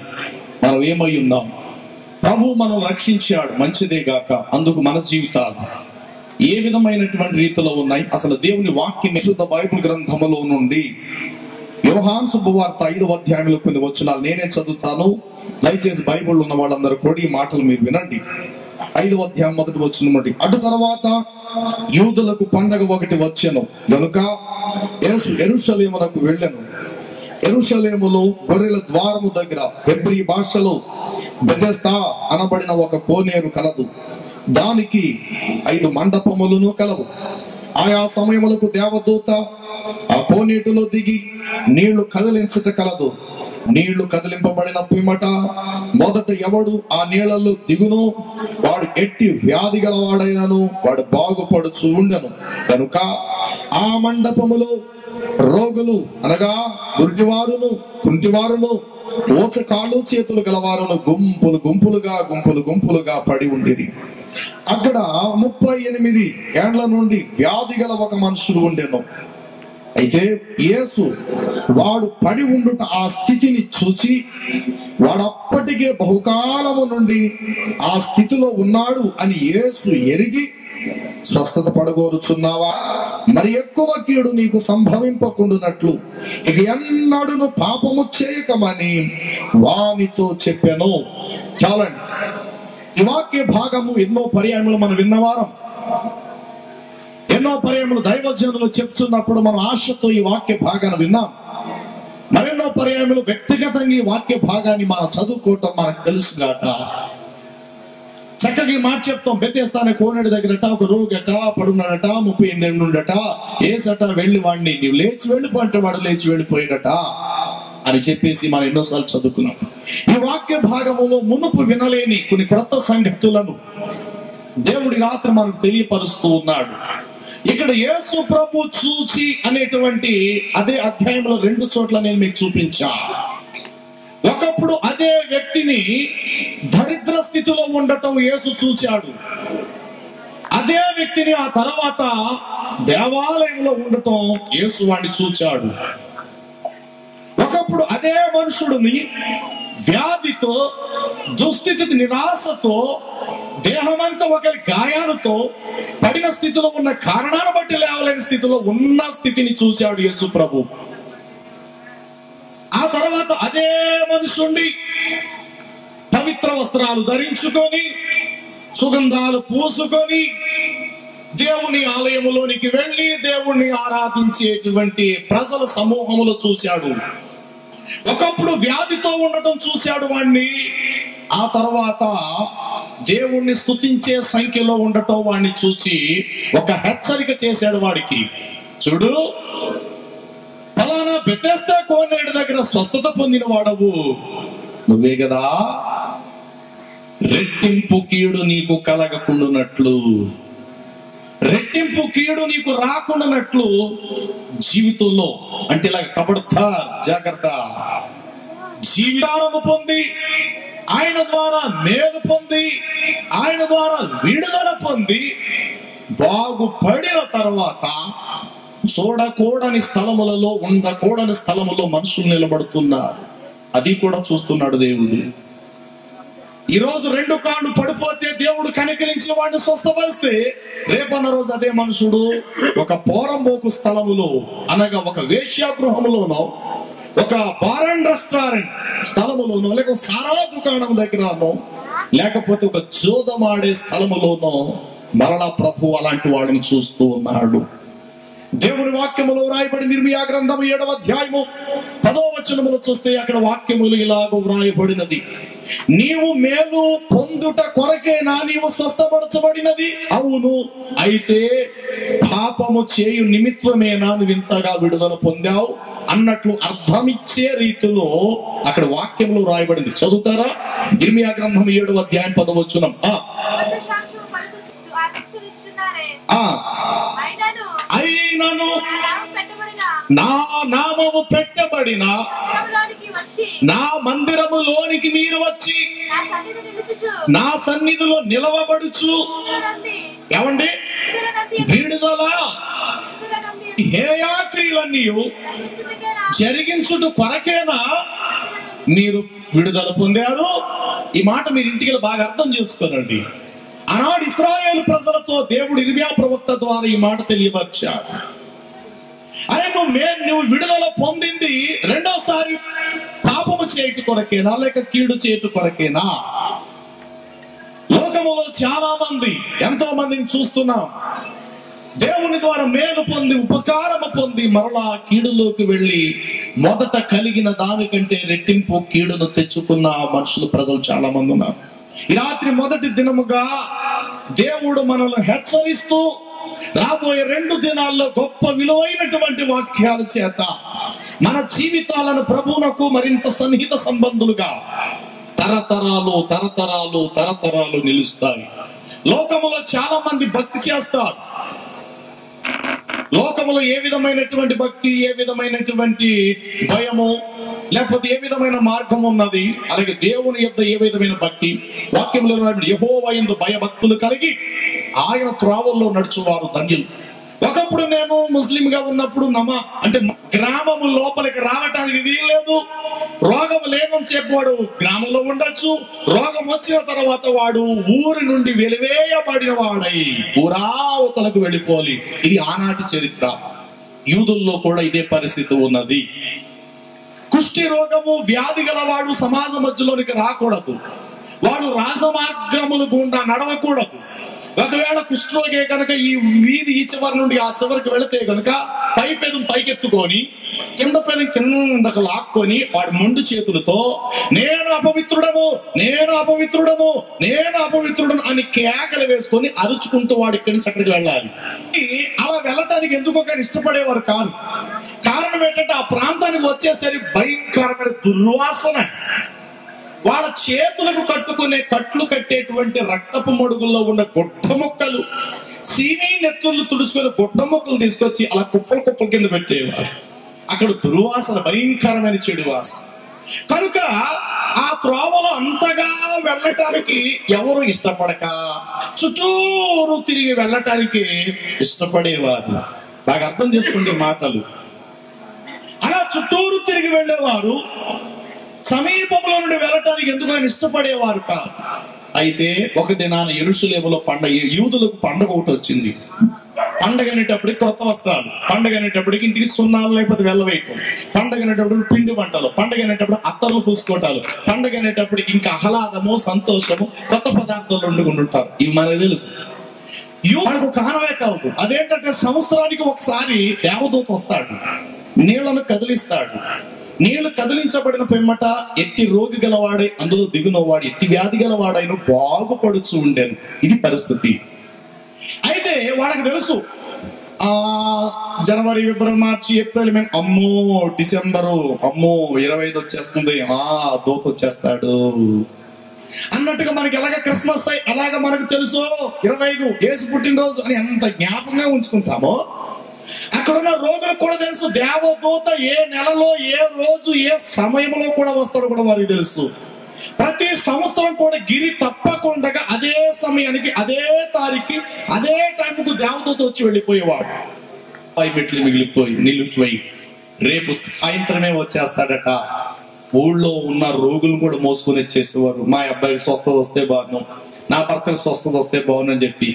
మనం ఏమై ఉన్నాం, ప్రభు మనం రక్షించాడు, మంచిదే గాక. అందుకు మన జీవితాలు ఏ విధమైనటువంటి రీతిలో ఉన్నాయి? అసలు దేవుని వాక్యం శుద్ధ బైబిల్ గ్రంథములో నుండి యోహాను శుభవార్త 5వ అధ్యాయంలో కొన్ని వచనాలు నేనే చదువుతాను. దయచేసి బైబిల్ ఉన్న వాళ్ళందరూ కూడా ఈ మాటలు మీరు వినండి. 5వ అధ్యాయం 1వ వచనం నుండి, అటు తర్వాత యూదులకు పండగ ఒకటి వచ్చెను గనుక యేసు యెరూషలేమునకు వెళ్ళెను. యెరూషలేములో గొర్రెల ద్వారము దగ్గర హెబ్రీ భాషలో బెతెస్దా అనబడిన ఒక కోనేరు కలదు. దానికి 5 మండపములను కలవు. ఆయా సమయములకు దేవదూత ఆ కోనేటిలో దిగి నీళ్లు కదిలించట కలదు. నీళ్లు కదిలింపబడిన పిమ్మట మొదట ఎవడు ఆ నీళ్లలో దిగును వాడు ఎట్టి వ్యాధి గలవాడైనను వాడు బాగుపడుచు ఉండెను. కనుక ఆ మండపములో రోగులు అనగా గుడ్డివారును కుంటివారును ఓచ కాళ్ళు చేతులు గలవారును గుంపులుగా పడి ఉండేది. అక్కడ 38 ఏండ్ల నుండి వ్యాధి గల ఒక మనుషుడు ఉండెను. అయితే యేసు వాడు పడి ఉండుట ఆ స్థితిని చూచి వాడు అప్పటికే బహుకాలము నుండి ఆ స్థితిలో ఉన్నాడు అని యేసు ఎరిగి, స్వస్థత పడగోరుచున్నావా? మరి ఎక్కువ కీడు నీకు సంభవింపకుండునట్లు ఇక ఎన్నడును పాపము చేయకమని వానితో చెప్పాను. చాలండి. ఈ వాక్య భాగము ఎన్నో పర్యాయములు మనం విన్నవారం. ఎన్నో పర్యాయములు దైవజనులు చెప్తున్నప్పుడు మనం ఆశతో ఈ వాక్య భాగాన్ని విన్నాం. మరెన్నో పర్యాయములు వ్యక్తిగతంగా ఈ వాక్య భాగాన్ని మనం చదువుకోవటం మనకు తెలుసు గాక. చక్కగా ఈ మాట చెప్తాం. బెతెస్దాని కోనేటి దగ్గరట ఒక రోగట పడున్నాడట, 38 ఏళ్ళు ఉండట. ఏసట వెళ్ళి వాడిని నీవు లేచి వెళ్ళిపో అంటే వాడు లేచి వెళ్ళిపోయాడట అని చెప్పేసి మనం ఎన్నోసార్లు చదువుకున్నాం. ఈ వాక్య భాగములో మునుపు వినలేని కొన్ని క్రొత్త సంగతులను దేవుడి రాత్రి మనకు తెలియపరుస్తూ ఉన్నాడు. ఇక్కడ యేసు ప్రభు చూచి అనేటువంటి అదే అధ్యాయంలో 2 చోట్ల నేను మీకు చూపించా. ఒకప్పుడు అదే వ్యక్తిని దరిద్ర స్థితిలో ఉండటం యేసు చూచాడు. అదే వ్యక్తిని ఆ తర్వాత దేవాలయంలో ఉండటం యేసు వాడిని చూచాడు. ఒకప్పుడు అదే మనుషుడిని వ్యాధితో, దుస్థితి, నిరాశతో, దేహమంతా ఒకరి గాయాలతో పడిన స్థితిలో ఉన్న కారణాన్ని బట్టి లేవలేని స్థితిలో ఉన్న స్థితిని చూశాడు యేసు ప్రభు. ఆ తర్వాత అదే మనుషుణ్ణి పవిత్ర వస్త్రాలు ధరించుకొని, సుగంధాలు పూసుకొని దేవుని ఆలయములోనికి వెళ్ళి దేవుణ్ణి ఆరాధించేటువంటి ప్రజల సమూహములో చూశాడు. ఒకప్పుడు వ్యాధితో ఉండటం చూశాడు వాణ్ణి. ఆ తర్వాత దేవుణ్ణి స్తుతించే సంఖ్యలో ఉండటం వాణ్ణి చూసి ఒక హెచ్చరిక చేశాడు వాడికి. చూడు, ఫలానా బెతెస్దా కోనేటి దగ్గర స్వస్థత పొందిన వాడవు నువ్వే కదా. రెట్టింపు కీడు నీకు కలగకుండానట్లు, రెట్టింపు కీడు నీకు రాకుండానట్లు జీవితంలో అంటే ఇలా కబడ్దార్, జాగ్రత్త, జీవితాలను పొంది ఆయన ద్వారా మేలు పొంది ఆయన ద్వారా విడుదల పొంది బాగుపడిన తర్వాత చూడకూడని స్థలములలో, ఉండకూడని స్థలములో మనుషులు నిలబడుతున్నారు. అది కూడా చూస్తున్నాడు దేవుడు. ఈరోజు 2 కాళ్ళు పడిపోతే దేవుడు కనికరించి వాడిని స్వస్థపరిస్తే, రేపన్న రోజు అదే మనుషుడు ఒక పోరంబోకు స్థలములో అనగా ఒక వేశ్యాగృహములోనో, ఒక బార్ అండ్ రెస్టారెంట్ స్థలములోనో, లేక సారా దుకాణం దగ్గరనో, లేకపోతే ఒక జోదమాడే స్థలములోనో మరలా ప్రభు అలాంటి వాళ్ళని చూస్తూ ఉన్నాడు. దేవుని వాక్యములో వ్రాయబడింది. ఇర్మియా గ్రంథము 7వ అధ్యాయము 10వ వచనములో చూస్తే అక్కడ వాక్యములు ఇలాగ వ్రాయబడినది. నీవు మేలు పొందుట కొరకేనా నీవు స్వస్థపరచబడినది? అవును. అయితే పాపము చేయు నిమిత్తమేనా నువ్వు ఇంతగా విడుదల పొందావు అన్నట్లు అర్థమిచ్చే రీతిలో అక్కడ వాక్యంలో రాయబడింది. చదువుతారా? ఇర్మియా గ్రంథం 7వ అధ్యాయం 10వ వచనం. అయినను నా నామము పెట్టబడిన నా మందిరములోనికి మీరు వచ్చి నా సన్నిధిలో నిలవబడుచు, ఏమండి, విడుదల హేయాక్రియలన్నీ జరిగించుట కొరకేనా మీరు విడుదల పొందారు? ఈ మాట మీరు ఇంటికి బాగా అర్థం చేసుకోనండి. ఆనాడు ఇశ్రాయేలు ప్రజలతో దేవుడు ఇర్మియా ప్రవక్త ద్వారా ఈ మాట తెలియపరిచాడు. అరే నువ్వు విడుదల పొందింది రెండోసారి పాపము చేయట కొరకేనా లేక కీడు చేయట కొరకేనా? లోకములో చాలా మంది, ఎంతో మందిని చూస్తున్నాం, దేవుని ద్వారా మేలు పొంది ఉపకారము పొంది మరలా కీడులోకి వెళ్ళి మొదట కలిగిన దానికంటే రెట్టింపు కీడును తెచ్చుకున్న మనుషులు, ప్రజలు చాలా మంది ఉన్నారు. ఈ రాత్రి మొదటి దినముగా దేవుడు మనల్ని హెచ్చరిస్తూ రాబోయే 2 దినాల్లో గొప్ప విలువైనటువంటి వాక్యాల చేత మన జీవితాలను ప్రభువునకు మరింత సన్నిహిత సంబంధులుగా తరతరాలు తరతరాలు తరతరాలు నిలుస్తాయి. లోకములో చాలా మంది భక్తి చేస్తారు. లోకములో ఏ విధమైనటువంటి భక్తి, ఏ విధమైనటువంటి భయము, లేకపోతే ఏ విధమైన మార్గం ఉన్నది, అలాగే దేవుని యొద్ద ఏ విధమైన భక్తి. వాక్యంలో యెహోవా యందు భయభక్తులు కలిగి ఆయన త్రోవల్లో నడుచువారు ధన్యులు. ఒకప్పుడు నేను ముస్లింగా ఉన్నప్పుడు అంటే గ్రామము లోపలికి రావటానికి వీల్లేదు. రోగం లేదని చెప్పాడు గ్రామంలో ఉండొచ్చు. రోగం వచ్చిన తర్వాత వాడు ఊరి నుండి వెలివేయబడిన వాడై ఊరావతలకు వెళ్ళిపోవాలి. ఇది ఆనాటి చరిత్ర. యూదుల్లో కూడా ఇదే పరిస్థితి ఉన్నది. కుష్టి రోగము, వ్యాధి గలవాడు సమాజ మధ్యలోనికి రాకూడదు. వాడు రాజమార్గములు గుండా నడవకూడదు. ఒకవేళ కుష్ఠరోగే కనుక ఈ వీధి ఈ చివరి నుండి ఆ చివరికి వెళితే కనుక పై పెదం పైకెత్తుకొని కింద పెదం కిందకు లాక్కొని వాడు మొండు చేతులతో నేను అపవిత్రుడను నేను అపవిత్రుడను నేను అపవిత్రుడను అని కేకలు వేసుకొని అరుచుకుంటూ వాడు ఇక్కడి నుంచి అక్కడికి వెళ్ళాలి. అలా వెళ్ళటానికి ఎందుకో కానీ ఇష్టపడేవారు కాదు. కారణం ఏంటంటే ఆ ప్రాంతానికి వచ్చేసరి భయంకరమైన దుర్వాసన. వాళ్ళ చేతులకు కట్టుకునే కట్లు కట్టేటువంటి రక్తపు మడుగుల్లో ఉన్న గుడ్డ మొక్కలు, సీనీ నెత్తులు తుడుచుకునే గుడ్డ మొక్కలు తీసుకొచ్చి అలా కుప్పల కుప్పల కింద పెట్టేవారు. అక్కడ దుర్వాసన, భయంకరమైన చెడు వాసన. కనుక ఆ త్రోవలో అంతగా వెళ్ళటానికి ఎవరు ఇష్టపడక చుట్టూరు తిరిగి వెళ్ళటానికి ఇష్టపడేవారు. బాగా అర్థం చేసుకోండి మాటలు. అలా చుట్టూరు తిరిగి వెళ్ళేవారు. సమీపంలో నుండి వెళ్ళటానికి ఎందుకు ఆయన ఇష్టపడేవారు కాదు. అయితే ఒక దినాన యెరూషలేములో పండగ, యూదులకు పండగ ఒకటి వచ్చింది. పండగ అనేటప్పటికి కొత్త వస్త్రాలు, పండగ అనేటప్పటికి ఇంటికి సున్నాలు లేకపోతే వెళ్ళవేయటం, పండగ అనేటప్పుడు పిండి వంటలు, పండగ అనేటప్పుడు అత్తర్లు పూసుకోవటాలు, పండగ అనేటప్పటికి ఇంకా ఆహ్లాదము సంతోషము కొత్త పదార్థాలు వండుకుంటుంటారు. ఇవి మనకు తెలుసు. మనకు కానవే కాదు. అదేంటంటే సంవత్సరానికి ఒకసారి దేవదూత వస్తాడు, నీళ్లను కదిలిస్తాడు. నీళ్లు కదిలించబడిన పిమ్మట ఎట్టి రోగి గలవాడై అందులో దిగునవాడు, ఎట్టి వ్యాధి గలవాడైన బాగుపడుచు ఉండేను. ఇది పరిస్థితి. అయితే వాళ్ళకి తెలుసు జనవరి, ఫిబ్రవరి, మార్చి, ఏప్రిల్, మే, అమ్మో డిసెంబరు, అమ్మో 25 వచ్చేస్తుంది, దూత వచ్చేస్తాడు అన్నట్టుగా. మనకి ఎలాగ క్రిస్మస్ అలాగ మనకు తెలుసు 25 యేసు పుట్టినరోజు అని ఎంత జ్ఞాపకంగా ఉంచుకుంటామో, అక్కడున్న రోగులకు కూడా తెలుసు దేవదూత ఏ నెలలో ఏ రోజు ఏ సమయంలో కూడా వస్తాడో కూడా వారికి తెలుసు. ప్రతి సంవత్సరం కూడా గిరి తప్పకుండా అదే సమయానికి అదే తారీఖు అదే టైంకు దేవదూత వచ్చి వెళ్ళిపోయేవాడు. పై మెట్లు మిగిలిపోయి నిలిచిపోయి రేపు సాయంత్రమే వచ్చేస్తాడట. ఊళ్ళో ఉన్న రోగులు కూడా మోసుకొని వచ్చేసేవారు. మా అబ్బాయికి స్వస్థత వస్తే బాగున్నాం, నా భర్తకు స్వస్థత వస్తే బాగుందని చెప్పి.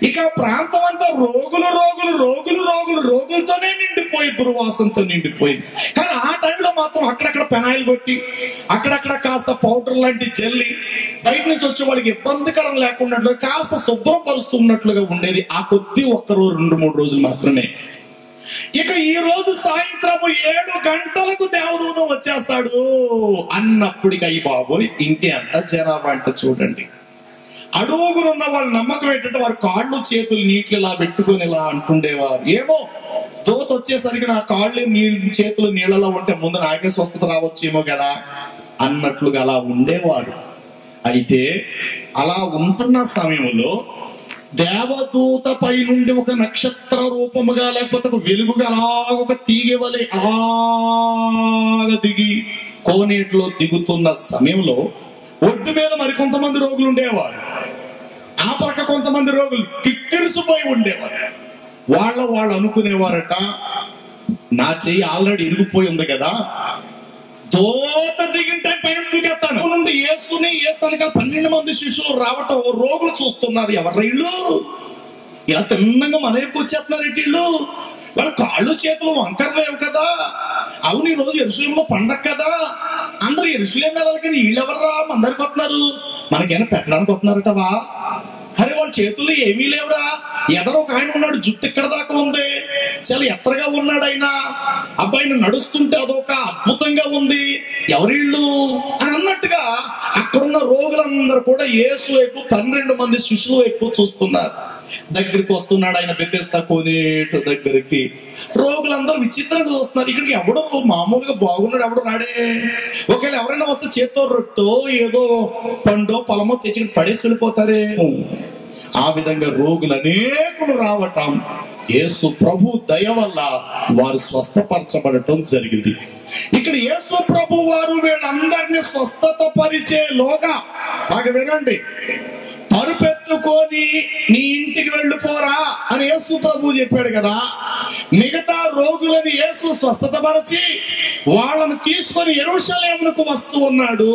ఇక ప్రాంతం అంతా రోగులు రోగులు రోగులు రోగులు రోగులతోనే నిండిపోయి, దుర్వాసనతో నిండిపోయింది. కానీ ఆ టైంలో మాత్రం అక్కడక్కడ పెనాయిల్ కొట్టి, అక్కడక్కడ కాస్త పౌడర్ లాంటి జల్లి, బయట నుంచి వచ్చే వాళ్ళకి ఇబ్బందికరం లేకుండా కాస్త శుభ్రపరుస్తున్నట్లుగా ఉండేది. ఆ కొద్ది 1 రోజు 2-3 రోజులు మాత్రమే. ఇక ఈ రోజు సాయంత్రము 7 గంటలకు దేవదూత వచ్చేస్తాడు అన్నప్పటికీ అయ్యి బాబోయ్ ఇంకెంత జనాభా అంటే చూడండి. అడుగునున్న వాళ్ళ నమ్మకం ఏంటంటే వారు కాళ్ళు చేతులు నీటిలో ఇలా పెట్టుకొని ఇలా అంటుండేవారు, ఏమో దూత వచ్చేసరికి నా కాళ్ళు చేతులు నీళ్ళలో ఉంటే ముందు నాకే స్వస్థత రావచ్చేమో కదా అన్నట్లుగా అలా ఉండేవారు. అయితే అలా ఉంటున్న సమయంలో దేవదూత పై నుండి ఒక నక్షత్ర రూపముగా లేకపోతే ఒక వెలుగుగా అలాగ ఒక తీగవలే అలాగ దిగి కోనేటిలో దిగుతున్న సమయంలో ఒడ్డు మీద మరికొంతమంది రోగులు ఉండేవారు. ఆ పక్క కొంతమంది రోగులు కిక్కిరిసిపోయి ఉండేవారు. వాళ్ళు అనుకునేవారట, నా చెయ్యి ఆల్రెడీ ఇరిగిపోయి ఉంది కదా, దూత దిగిన టైం పైన దూకేస్తాను నుండి యేసుని 12 మంది శిష్యులు రావటం రోగులు చూస్తున్నారు. ఎవర్రైళ్ళు ఇలా తిన్నంగా మన వైపు వచ్చేస్తున్నారు ఏంటిళ్ళు, వాళ్ళ కాళ్ళు చేతులు వంకరలేవు కదా, అవును ఈ రోజు యెరూషలేములో పండగ కదా, అందరు యెరూషలేం వెళ్ళాలి, వీళ్ళెవర్రా మన దగ్గరికి వస్తున్నారు, మనకేమైనా పెట్టడానికి వస్తున్నారటవా, అరే వాళ్ళ చేతులు ఏమీ లేవురా, ఎదరో ఒక ఆయన ఉన్నాడు జుట్టు ఇక్కడ దాకా ఉంది, చాలా ఎత్తరగా ఉన్నాడు ఆయన, అబ్బాయిని నడుస్తుంటే అదొక అద్భుతంగా ఉంది, ఎవరిళ్ళు అని అన్నట్టుగా అక్కడున్న రోగులందరూ కూడా యేసు వైపు 12 మంది శిష్యుల వైపు చూస్తున్నారు. దగ్గరికి వస్తున్నాడు ఆయన, బెతెస్దా కోనేటి దగ్గరికి. రోగులందరూ విచిత్రంగా చూస్తున్నారు. ఇక్కడికి ఎవడో మామూలుగా బాగున్నాడు ఎవడో రాడే, ఒకవేళ ఎవరైనా వస్తే చేత్తో రొట్టో ఏదో పండో పొలమో తెచ్చి పడేసి వెళ్ళిపోతారే. ఆ విధంగా రోగులు అనేకులు రావటం యేసు ప్రభు దయ వల్ల వారు స్వస్థపరచబడటం జరిగింది. ఇక్కడ యేసు ప్రభు వారు వీళ్ళందరినీ స్వస్థత పరిచేలోగా బాగా వినండి, పరుపెత్తుకొని నీ ఇంటికి వెళ్ళిపోరా అని యేసు ప్రభు చెప్పాడు కదా. మిగతా రోగులని యేసు స్వస్థత పరిచి వాళ్ళను తీసుకొని యెరూషలేమునకు వస్తూ ఉన్నాడు.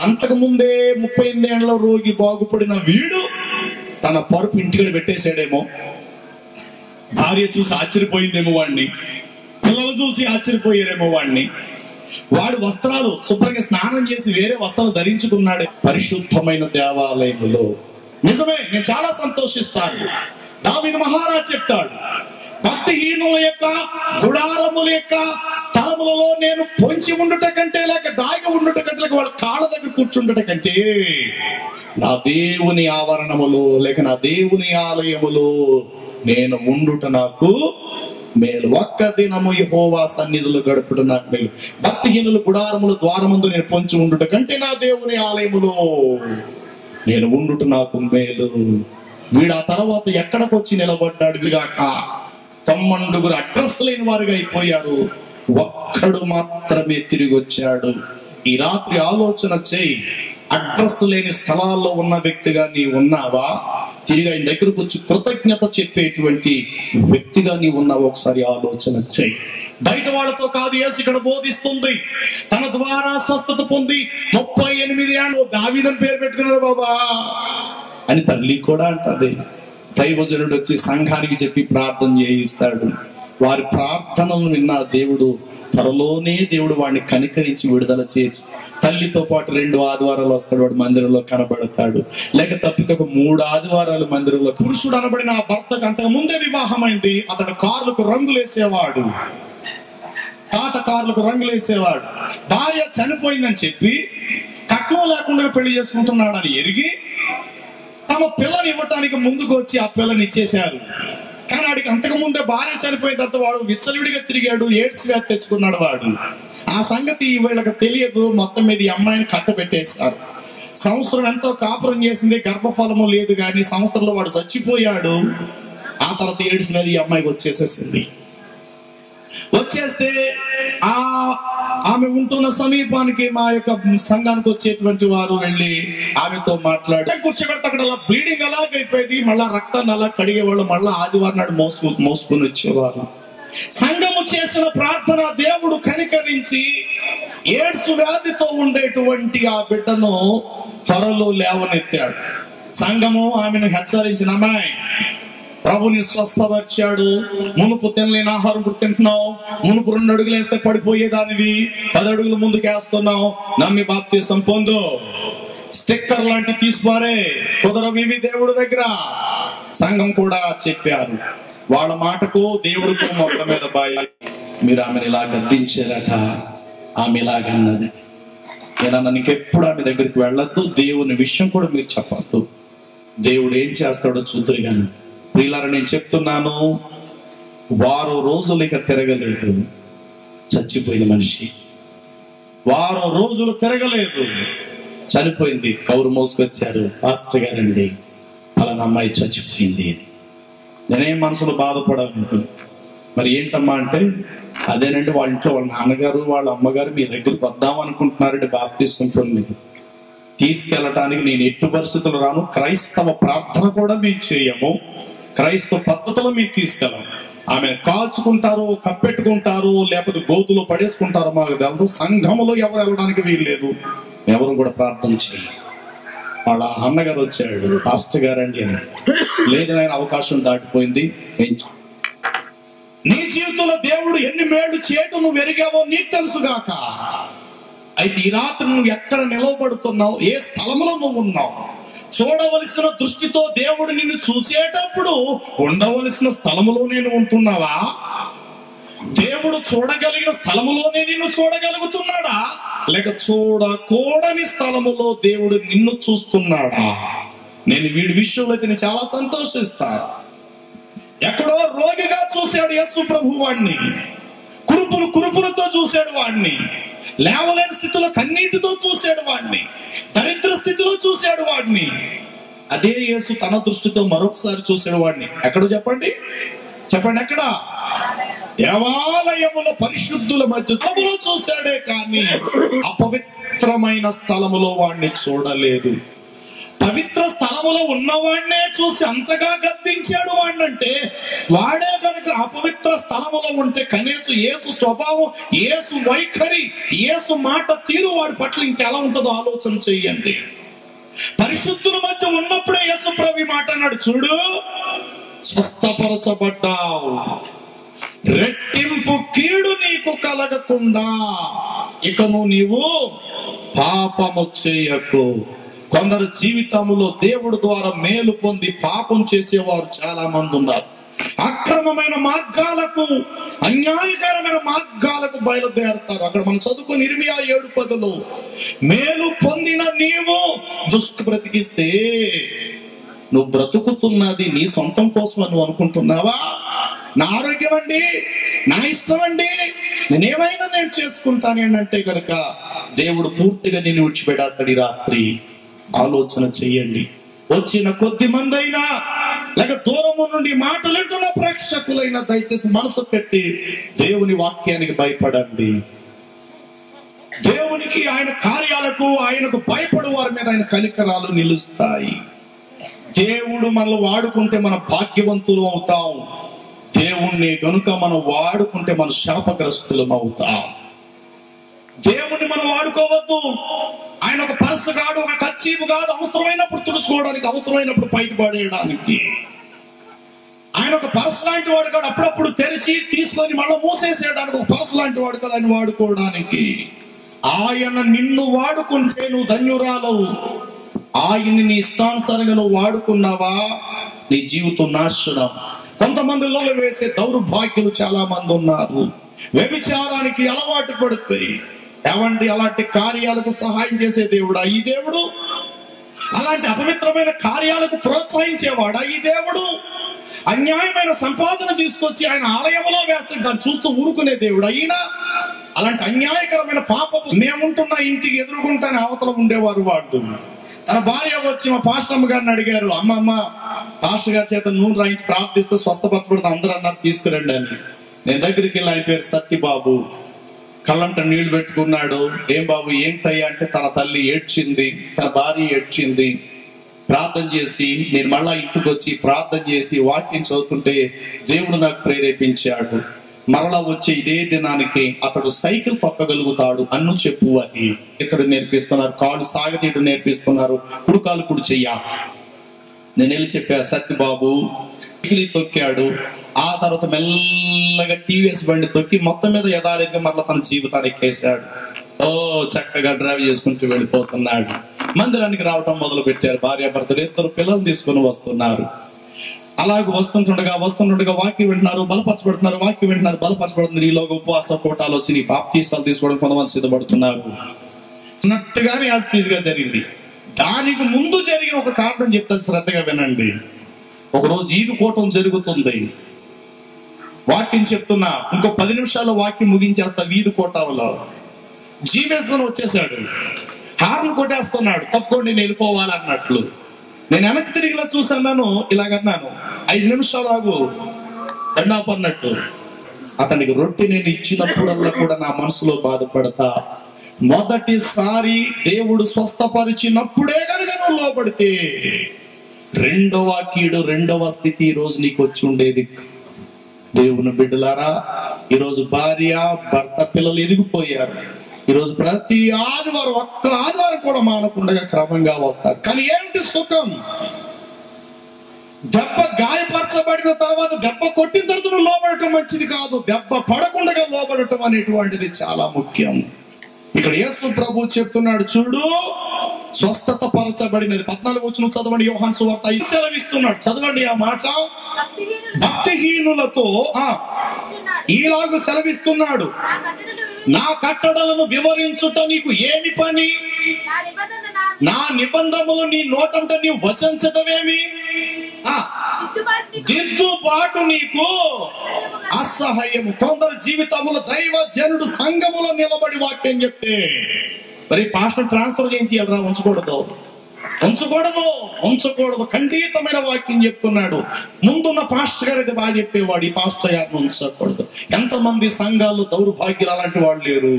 అంతకు ముందే 38 ఏళ్ల రోగి బాగుపడిన వీడు తన పరుపు ఇంటికి పెట్టేశాడేమో, భార్య చూసి ఆశ్చర్యపోయిందేమో వాడిని, పిల్లలు చూసి ఆశ్చర్యపోయారేమో వాడిని. వాడు వస్త్రాలు శుభ్రంగా స్నానం చేసి వేరే వస్త్రాలు ధరించుకున్నాడే. పరిశుద్ధమైన దేవాలయంలో నిజమే, నేను చాలా సంతోషిస్తాను. దావీదు మహారాజు చెప్తాడు, భక్తిహీనుల యొక్క గుడారముల యొక్క స్థలములలో నేను పొంచి ఉండుట కంటే, లేక దాగి ఉండుట కంటే, లేక వాళ్ళ కాళ్ళ దగ్గర కూర్చుండుట కంటే నా దేవుని ఆవరణములో లేక నా దేవుని ఆలయములో నేను ఉండుట నాకు మేలు. ఒక్క దినము యెహోవా సన్నిధిలో గడుపుట నాకు మేలు. భక్తిహీనుల గుడారముల ద్వారముందు నేను పొంచి ఉండుట కంటే నా దేవుని ఆలయములో నేను ఉండుట నాకు మేలు. వీడు ఆ తర్వాత ఎక్కడికి వచ్చి నిలబడ్డాడు గాక 90 అడ్రస్ లేని వారుగా అయిపోయారు. ఒక్కడు మాత్రమే తిరిగి వచ్చాడు. ఈ రాత్రి ఆలోచన చేయి, అడ్రస్ లేని స్థలాల్లో ఉన్న వ్యక్తిగా నీ ఉన్నావా? తిరిగి ఆయన దగ్గరకు వచ్చి కృతజ్ఞత చెప్పేటువంటి వ్యక్తిగా నీ ఉన్నావా? ఒకసారి ఆలోచన చేయి. బయట వాళ్ళతో కాదు యేసు ఇక్కడ బోధిస్తుంది. తన ద్వారా స్వస్థత పొంది 38 ఏళ్ళు దావీదని పేరు పెట్టుకున్నాడు బాబా అని తల్లి కూడా అంటది. దైవజనుడు వచ్చి సంఘానికి చెప్పి ప్రార్థన చేయిస్తాడు. వారి ప్రార్థనలను విన్న దేవుడు త్వరలోనే దేవుడు వాడిని కనికరించి విడుదల చేయొచ్చు. తల్లితో పాటు 2 ఆదివారాలు వస్తాడు, వాడు మందిరంలో కనబడతాడు. లేక తప్పితే ఒక 3 ఆదివారాలు మందిరంలో. పురుషుడు అనబడిన ఆ భర్తకు అంతకు ముందే వివాహమైంది. అతడు కార్లకు రంగులేసేవాడు, పాత కార్లకు రంగులేసేవాడు. భార్య చనిపోయిందని చెప్పి కట్నం లేకుండా పెళ్లి చేసుకుంటున్నాడు అని ఎరిగి తమ పిల్లని ఇవ్వటానికి ముందుకు వచ్చి ఆ పిల్లని ఇచ్చేశారు. కానీ వాడికి అంతకు ముందే భార్య చనిపోయిన తర్వాత వాడు విచ్చలవిడిగా తిరిగాడు, ఎయిడ్స్ వ్యాధి తెచ్చుకున్నాడు వాడు. ఆ సంగతి వీళ్ళకి తెలియదు. మొత్తం మీద ఈ అమ్మాయిని కట్టబెట్టేశారు. సంవత్సరం ఎంతో కాపురం చేసింది, గర్భఫలము లేదు, కానీ సంవత్సరంలో వాడు చచ్చిపోయాడు. ఆ తర్వాత ఎయిడ్స్ వ్యాధి ఈ అమ్మాయికి వచ్చేసేసింది. వచ్చేస్తే ఆమె ఉంటున్న సమీపానికి మా యొక్క సంఘానికి వచ్చేటువంటి వారు వెళ్ళి ఆమెతో మాట్లాడి కూర్చోబెడితే అక్కడ అలా బ్లీడింగ్ అలాగైపోయింది. మళ్ళా రక్తాన్ని అలా కడిగేవాళ్ళు. మళ్ళా ఆదివారం నాడు మోసుకొని వచ్చేవారు. సంఘము చేసిన ప్రార్థన దేవుడు కనికరించి ఎయిడ్స్ వ్యాధితో ఉండేటువంటి ఆ బిడ్డను త్వరలో లేవనెత్తాడు. సంఘము ఆమెను హెచ్చరించిన, అమ్మాయి ప్రభుని స్వస్థపరిచాడు. మునుపు తినలేని ఆహారం ఇప్పుడు తింటున్నావు. మునుపు 2 అడుగులు వేస్తే పడిపోయేదానివి, 10 అడుగులు ముందుకేస్తున్నావు. నమ్మి బాప్తిసం పొందు. స్టిక్కర్ లాంటి తీసుకోరే, కుదరవివి దేవుడి దగ్గర. సంఘం కూడా చెప్పారు. వాళ్ళ మాటకు దేవుడికి మొత్తం మీద బాయ్. మీరు ఆమెను ఇలా గద్దించారట. ఆమె ఇలాగన్నది, నేనన్నా నీకెప్పుడు ఆమె దగ్గరికి వెళ్ళొద్దు, దేవుని విషయం కూడా మీరు చెప్పద్దు. దేవుడు ఏం చేస్తాడో చూద్దరు గాని. ప్రియులారా, నేను చెప్తున్నాను, 10 రోజులు ఇక తిరగలేదు, చచ్చిపోయింది మనిషి. 10 రోజులు తిరగలేదు, చనిపోయింది. కౌరు మోసుకొచ్చారు, పాస్టర్ గారండి పలానా అమ్మాయి చచ్చిపోయింది. నేనేం మనసులో బాధపడలేదు. మరి ఏంటమ్మా అంటే, అదేనండి వాళ్ళ ఇంట్లో వాళ్ళ నాన్నగారు వాళ్ళ అమ్మగారు మీ దగ్గరకు వద్దాం అనుకుంటున్నారండి బాప్తిసం పొంది. తీసుకెళ్ళటానికి నేను ఎట్టు పరిస్థితులు రాను. క్రైస్తవ ప్రార్థన కూడా మేము చేయము, క్రైస్తవ పద్ధతిలో మీకు తీసుకెళ్ళాం. ఆమె కాల్చుకుంటారు, కప్పెట్టుకుంటారు, లేకపోతే గోతులో పడేసుకుంటారో మాకు తెలుసు. సంఘములో ఎవరు వెళ్ళడానికి వీల్లేదు, ఎవరు కూడా ప్రార్థన చేయాలి. వాళ్ళ అన్నగారు వచ్చాడు, పాస్టర్ గారండి అని. లేదు నాయన, అవకాశం దాటిపోయింది. నీ జీవితంలో దేవుడు ఎన్ని మేలు చేయటం నువ్వు ఎరిగావో నీకు తెలుసుగాక. అయితే ఈ రాత్రి నువ్వు ఎక్కడ నిలవబడుతున్నావు, ఏ స్థలంలో నువ్వు ఉన్నావు, చూడవలసిన దృష్టితో దేవుడు నిన్ను చూసేటప్పుడు ఉండవలసిన స్థలములో నేను ఉంటున్నావా? దేవుడు చూడగలిగిన స్థలములోనే నిన్ను చూడగలుగుతున్నాడా, లేక చూడకూడని స్థలములో దేవుడు నిన్ను చూస్తున్నాడా? నేను వీడి విషయంలో అయితే నేను చాలా సంతోషిస్తాను. ఎక్కడో రోగిగా చూశాడు యేసు ప్రభు వాడిని, కురుపులతో చూశాడు వాడిని, లేవలేని స్థితిలో కన్నీటితో చూశాడు వాడిని, దరిద్ర స్థితిలో చూశాడు వాడిని. అదే యేసు తన దృష్టితో మరొకసారి చూశాడు వాడిని. ఎక్కడో చెప్పండి ఎక్కడ? దేవాలయముల పరిశుద్ధుల మధ్యలో చూశాడే కానీ అపవిత్రమైన స్థలములో వాడిని చూడలేదు. పవిత్ర స్థలములో ఉన్నవాడినే చూసి అంతగా గద్దించాడు వాడినంటే, వాడే కనుక అపవిత్ర స్థలములో ఉంటే కనీసం యేసు స్వభావం, యేసు వైఖరి, యేసు మాట తీరు వాడి పట్ల ఇంకెలా ఉంటుందో ఆలోచన చెయ్యండి. పరిశుద్ధుల మధ్య ఉన్నప్పుడే యేసు ప్రభు మాట అన్నాడు, చూడు స్వస్థపరచబడ్డావు, రెట్టింపు కీడు నీకు కలగకుండా ఇకను నీవు పాపము చేయకు. కొందరు జీవితంలో దేవుడి ద్వారా మేలు పొంది పాపం చేసేవారు చాలా మంది ఉన్నారు. అక్రమమైన మార్గాలకు, అన్యాయకరమైన మార్గాలకు బయలుదేరుతారు. అక్కడ మనం చదువుకుని ఇర్మియా 7:10 మేలు పొందిన నీవు దుష్టు బ్రతికిస్తే నువ్వు బ్రతుకుతున్నది నీ సొంతం కోసం నువ్వు అనుకుంటున్నావా? నా ఆరోగ్యం అండి, నా ఇష్టం అండి, నేనేమైనా నేను చేసుకుంటాను అంటే కనుక దేవుడు పూర్తిగా నేను విడిచిపెట్టేస్తాడు. ఈ రాత్రి ఆలోచన చెయ్యండి. వచ్చిన కొద్ది మంది అయినా లేక దూరము నుండి మాటలు వింటున్న ప్రేక్షకులైనా దయచేసి మనసు పెట్టి దేవుని వాక్యానికి భయపడండి. దేవునికి, ఆయన కార్యాలకు, ఆయనకు భయపడు వారి మీద ఆయన కనికరాలు నిలుస్తాయి. దేవుడు మనల్ని వాడుకుంటే మన భాగ్యవంతులు అవుతాం. దేవుణ్ణి గనుక మనం వాడుకుంటే మన శాపగ్రస్తులం అవుతాం. దేవుణ్ణి మనం వాడుకోవద్దు. ఆయన ఒక పర్సు కాదు, ఒక కచ్చీపు కాదు. అవసరమైనప్పుడు తుడుచుకోవడానికి, అవసరమైనప్పుడు బయట పడేయడానికి. ఆయన ఒక పర్సు లాంటి వాడు కాదు. అప్పుడప్పుడు తెరిచి తీసుకొని మళ్ళీ మూసేసేయడానికి ఒక పర్సు లాంటి వాడు కాదు ఆయన వాడుకోవడానికి. ఆయన నిన్ను వాడుకుంటే నువ్వు ధన్యురాలవు. ఆయన్ని నీ ఇష్టానుసారంగా నువ్వు వాడుకున్నావా నీ జీవితం నాశనం. కొంతమందిలో వేసే దౌర్భాగ్యులు చాలా మంది ఉన్నారు. వ్యభిచారానికి అలవాటు పడిపోయి ఏమండి అలాంటి కార్యాలకు సహాయం చేసే దేవుడా ఈ దేవుడు? అలాంటి అపవిత్రమైన కార్యాలకు ప్రోత్సహించేవాడా ఈ దేవుడు? అన్యాయమైన సంపాదన తీసుకొచ్చి ఆయన ఆలయంలో వేస్తే దాన్ని చూస్తూ ఊరుకునే దేవుడు అయినా? అలాంటి అన్యాయకరమైన పాపపు మేముంటున్న ఇంటికి ఎదురుగుంటానే అవతల ఉండేవారు వాడు. తన భార్య వచ్చి మా పాస్టమ్మ గారిని అడిగారు, అమ్మమ్మ పాస్టర్ గారి చేత నూనె రాయించి ప్రార్థిస్తే స్వస్థపరచబడితే అందరూ అన్నారు తీసుకురండి అని. నేను దగ్గరికి వెళ్ళి ఆయన పేరు సత్యబాబు. కళ్ళంట నీళ్లు పెట్టుకున్నాడు. ఏం బాబు ఏంటయ్యా అంటే తన తల్లి ఏడ్చింది, తన భార్య ఏడ్చింది. ప్రార్థన చేసి నేను మళ్ళా ఇంటికి వచ్చి ప్రార్థన చేసి వాక్యం చదువుతుంటే దేవుడు నాకు ప్రేరేపించాడు. మరలా వచ్చే ఇదే దినానికి అతడు సైకిల్ తొక్కగలుగుతాడు అన్ను చెప్పు అని ఇతడు నేర్పిస్తున్నారు. కాళ్ళు సాగతీయడం నేర్పిస్తున్నారు. కుడుకాలు కుడి చెయ్య. నేను వెళ్ళి చెప్పాను సత్యబాబు సైకిల్ తొక్కాడు. ఆ తర్వాత మెల్లగా టీవీఎస్ బండి తొక్కి మొత్తం మీద యథారీతిగా మరలా తన జీవితానికి వేశాడు. చక్కగా డ్రైవ్ చేసుకుంటూ వెళ్ళిపోతున్నాడు. మందిరానికి రావటం మొదలు పెట్టారు. భార్యాభర్తలు 2 పిల్లలు తీసుకుని వస్తున్నారు. అలాగే వస్తుండగా వాక్యం వింటున్నారు, బలపరచబడుతున్నారు. వాక్యం వింటున్నారు, బలపరచబడుతున్నారు. ఈలోగా ఉపవాస కోటాలు వచ్చి నీ బాప్తీసాలు తీసుకోవడం కొంతమంది సిద్ధపడుతున్నారు. చిన్నట్టుగానే యాజిటీగా జరిగింది. దానికి ముందు జరిగిన ఒక కారణం చెప్తా, శ్రద్ధగా వినండి. ఒకరోజు ఈదు కూటం జరుగుతుంది. వాక్యం చెప్తున్నా, ఇంకో 10 నిమిషాల్లో వాక్యం ముగించేస్తా. వీధి కోటాలో జీవేసుకొని వచ్చేసాడు. హార్న్ కొట్టేస్తున్నాడు, తప్పకుండా నేను వెళ్ళిపోవాలన్నట్లు. నేను వెనక్కి తిరిగిలా చూసాను, ఇలాగన్నాను 5 నిమిషాలు ఆగు అన్నట్టు. అతనికి రొట్టె నేను ఇచ్చినప్పుడల్లా కూడా నా మనసులో బాధపడతా. మొదటిసారి దేవుడు స్వస్థపరిచినప్పుడే కనుక నువ్వు లోపడితే రెండవ కీడు, రెండవ స్థితి ఈ రోజు నీకు వచ్చి ఉండేది. దేవుని బిడ్డలారా, ఈరోజు భార్య భర్త పిల్లలు ఎదిగిపోయారు. ఈరోజు ప్రతి ఆదివారం, ఒక్క ఆదివారం కూడా మానకుండా క్రమంగా వస్తారు. కానీ ఏమిటి సుఖం? దెబ్బ గాయపరచబడిన తర్వాత, దెబ్బ కొట్టిన తర్వాత నువ్వు లోబడటం మంచిది కాదు. దెబ్బ పడకుండా లోబడటం అనేటువంటిది చాలా ముఖ్యం. ఇక్కడ యేసు ప్రభు చెప్తున్నాడు, చూడు స్వస్థత పరచబడినది. 14 వచనం చదవండి. యోహాను సువార్త సెలవిస్తున్నాడు, చదవండి ఆ మాట. భక్తిహీనులతో ఈలాగు సెలవిస్తున్నాడు, నా కట్టడలను వివరించుట నీకు ఏమి పని? నా నిబంధనలు నీ నోటంట నీవు వచించదవేమి? దిద్దుబాటు నీకు అసహ్యము. కొందరు జీవితములో దైవ జనుడు సంఘములో నిలబడి వాక్యం చెప్తే మరి పాస్టర్ ట్రాన్స్ఫర్ చేయించి ఎవరా ఉంచకూడదు. ఖండితమైన వాక్యం చెప్తున్నాడు. ముందున్న పాస్టర్ గారు అయితే బాగా చెప్పేవాడు, ఈ పాస్టర్ గారిని ఉంచకూడదు. ఎంతమంది సంఘాలు దౌర్భాగ్యులు అలాంటి వాళ్ళు లేరు.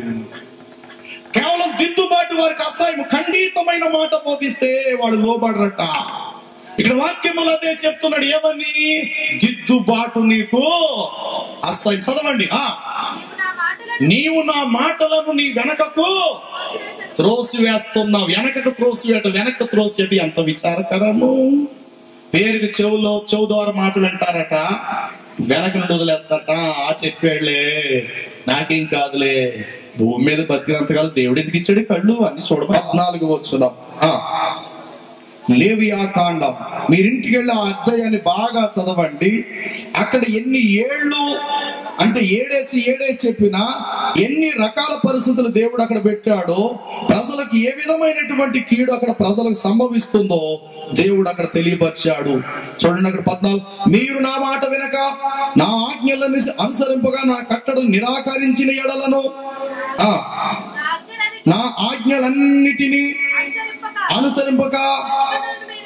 కేవలం దిద్దుబాటు వారికి అసహ్యం. ఖండితమైన మాట బోధిస్తే వాడు లోబడరట. ఇక్కడ వాక్యములు అదే చెప్తున్నాడు, ఏమని? దిద్దుబాటు నీకు అసహ్యం. చదవండి. నీవు నా మాటలను నీ వెనకకు త్రోసివేస్తున్నావు. వెనకకు త్రోసివేట ఎంత విచారకరము. పేరుకి చెవు ద్వారా మాట వింటారట, వెనక నుండి వదిలేస్తారట. చెప్పాడులే, నాకేం కాదులే, భూమి మీద బతికినంతకాలం దేవుడు ఎందుకు ఇచ్చాడు కళ్ళు అన్ని చూడ. 14 వచనం, లేవియా కాండం. మీరింటికి వెళ్ళి ఆ అధ్యాయాన్ని బాగా చదవండి. అక్కడ ఎన్ని ఏళ్ళు అంటే ఏడేసి చెప్పినా ఎన్ని రకాల పరిస్థితులు దేవుడు అక్కడ పెట్టాడో, ప్రజలకు ఏ విధమైనటువంటి కీడు అక్కడ ప్రజలకు సంభవిస్తుందో దేవుడు అక్కడ తెలియపరిచాడు. చూడండి అక్కడ 14, మీరు నా మాట వినక నా ఆజ్ఞలను అనుసరింపగా నా కట్టడలు నిరాకరించిన ఎడలను, నా ఆజ్ఞలన్నిటినీ అనుసరింపక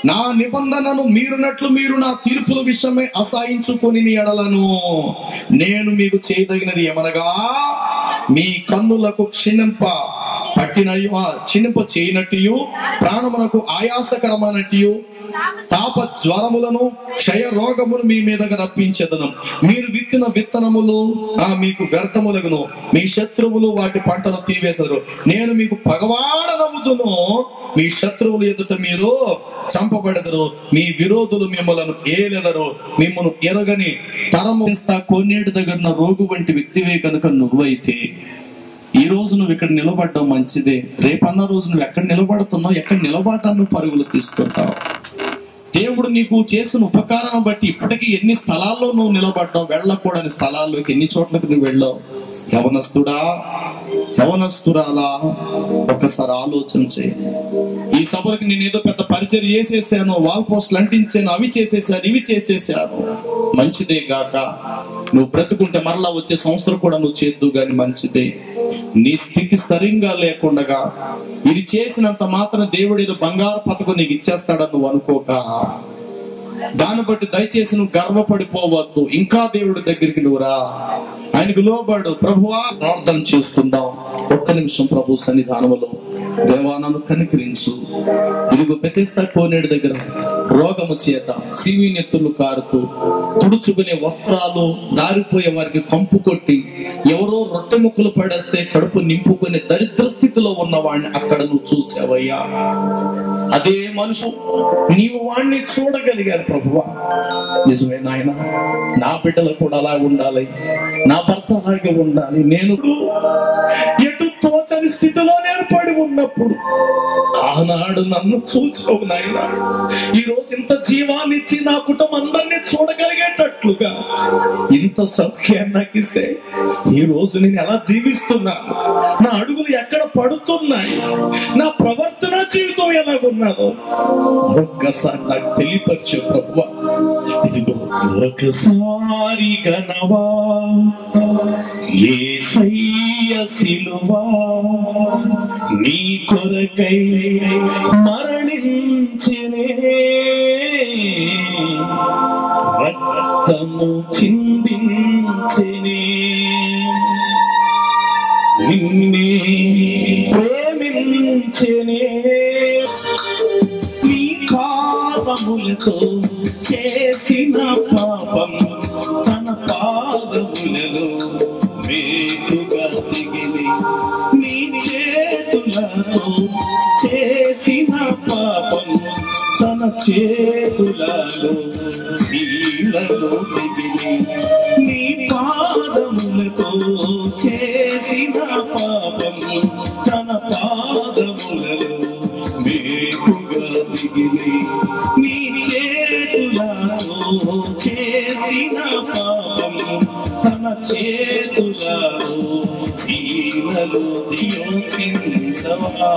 నా నిబంధనను మీరునట్లు మీరు నా తీర్పుల విషయమై అసహించుకొని ఎడలను, నేను మీకు చేయదగినది ఏమనగా మీ కన్నులకు క్షీణింప చేయనట్టు, ప్రాణమునకు ఆయాసకరమైనట్టు తాప జ్వరములను క్షయ రోగమును మీ మీదగా రప్పించెదను. మీరు విత్తిన విత్తనములు మీకు వ్యర్థములగును, మీ శత్రువులు వాటి పంటను తీవేసరు. నేను మీకు పగవాడనవుదును, మీ శత్రువులు ఎదుట మీరు చంపబడదరు, మీ విరోధులు మిమ్మలను ఏలెదరు. మిమ్మల్ని ఎరగని తరము కోనేటి దగ్గర రోగు వంటి వ్యక్తివే కనుక నువ్వైతే ఈ రోజు నువ్వు ఇక్కడ నిలబడ్డావు మంచిదే, రేపన్న రోజు నువ్వు ఎక్కడ నిలబడుతున్నావు, ఎక్కడ నిలబడ్డాను పరుగులు తీసుకుంటావు. దేవుడు నీకు చేసిన ఉపకారాన్ని బట్టి ఇప్పటికీ ఎన్ని స్థలాల్లో నువ్వు నిలబడ్డావు, వెళ్ళకూడని స్థలాల్లోకి ఎన్ని చోట్లకు నువ్వు వెళ్ళావు. యవనస్తురాలా ఒకసారి ఆలోచన చేయి. ఈ సభలకు నేను ఏదో పెద్ద పరిచయం చేసేసాను, వాల్ పోస్టులు అంటించాను, అవి చేసేసాను, ఇవి చేసేసాను. మంచిదే గాక, నువ్వు బ్రతుకుంటే మరలా వచ్చే సంవత్సరం కూడా నువ్వు చేద్దు గాని మంచిదే. నీ స్థితి సరిగ్గా లేకుండా ఇది చేసినంత మాత్రం దేవుడు ఏదో బంగారు పథకం నీకు ఇచ్చేస్తాడని నువ్వు అనుకోక, దాన్ని బట్టి దయచేసి నువ్వు గర్వపడిపోవద్దు. ఇంకా దేవుడి దగ్గరికి నువ్వు రా, ఆయనకు లోబడు. ప్రభువా, ప్రార్థన చేసుకుందాం ఒక్క నిమిషం ప్రభు సన్నిధానములో. దేవా, నన్ను కనికరించు. ఇదిగో బెతెస్దా కోనేటి దగ్గర రోగము చేత సివి నెత్తులు కారుతూ తుడుచుకునే వస్త్రాలు దారిపోయే వారికి కంపు కొట్టి ఎవరో రొట్టె ముక్కలు పడేస్తే కడుపు నింపుకునే దరిద్ర స్థితిలో ఉన్న వాడిని అక్కడ నువ్వు చూసావయ్యా. అదే మనుషు నీవు వాణ్ణి చూడగలిగారు ప్రభువా. నిజమే నాయన, నా బిడ్డలు కూడా అలా ఉండాలి, నా భర్త అలాగే ఉండాలి. నేను ఎటు తోచని స్థితిలో ఏర్పడి ఉన్నప్పుడు ఆనాడు నన్ను చూసావు నాయన. ఈ రోజు ఇంత జీవాన్ని ఇచ్చి నా కుటుంబం అందరినీ చూడగలిగేటట్లుగా ఇంత సౌఖ్యాన్ని నాకు ఇస్తే ఈ రోజు నేను ఎలా జీవిస్తున్నాను, నా అడుగులు ఎక్కడ పడుతున్నాయి, నా ప్రవర్తన జీవితం ఎలాగున్నదో ఒక్కసారి నాకు తెలియపరిచే ప్రభువా. ఇదిగో ఒకసారి గనవా యేసయ్య సిలువా, నీ కొరకై మరణించెనే, రక్తము చిందించెనే, నిన్నే ప్రేమించెనే. నీ పాపములతో చేసిన పాపం తన పాదములలో వేటుగా దిగిని, నీ చేతులతో చేసిన పాపం తన చేతులలో శీలలో దిగిని, నీ పాదములతో చేసిన పాపం తన పాదములలో వేటుగా దిగిని, నీ చేతులతో చేసిన పాపం తన చేతులలో శీలలో దియోచించవా.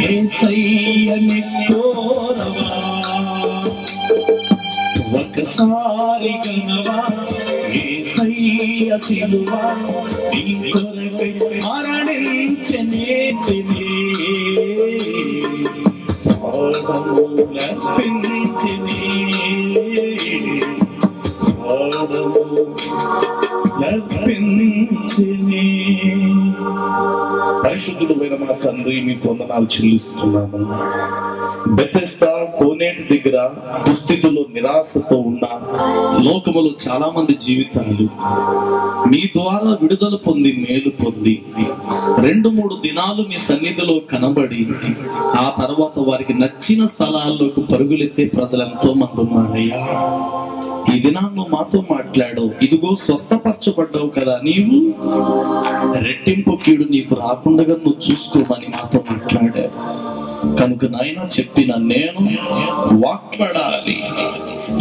యేసయ్యని కోరవా, ఒకసారి గనవా యేసయ్య సిలువా, నీ కొరకై మరణించెనే, ప్రాణములర్పించెనే, ప్రాణములర్పించెనే. పరిశుద్ధుడు అయిన మా తండ్రి, మీకు వందనాలు చెల్లిస్తున్నాము. బెతెస్దా కోనేటి దగ్గర దుస్థితిలో నిరాశతో ఉన్న లోకములో చాలా మంది జీవితాలు మీ ద్వారా విడుదల పొంది మేలు పొంది 2-3 దినాలు మీ సన్నిధిలో కనబడి ఆ తర్వాత వారికి నచ్చిన స్థలాల్లోకి పరుగులెత్తే ప్రజలు ఎంతో మంది ఉన్నారయ్యా. ఈ దినాల్లో మాతో మాట్లాడావు. ఇదిగో స్వస్థపరచబడ్డావు కదా, నీవు రెట్టింపు కీడు నీకు రాకుండా నువ్వు చూసుకోమని మాతో మాట్లాడావు. కనుక నాయన చెప్పిన నేను వాక్పడాలి,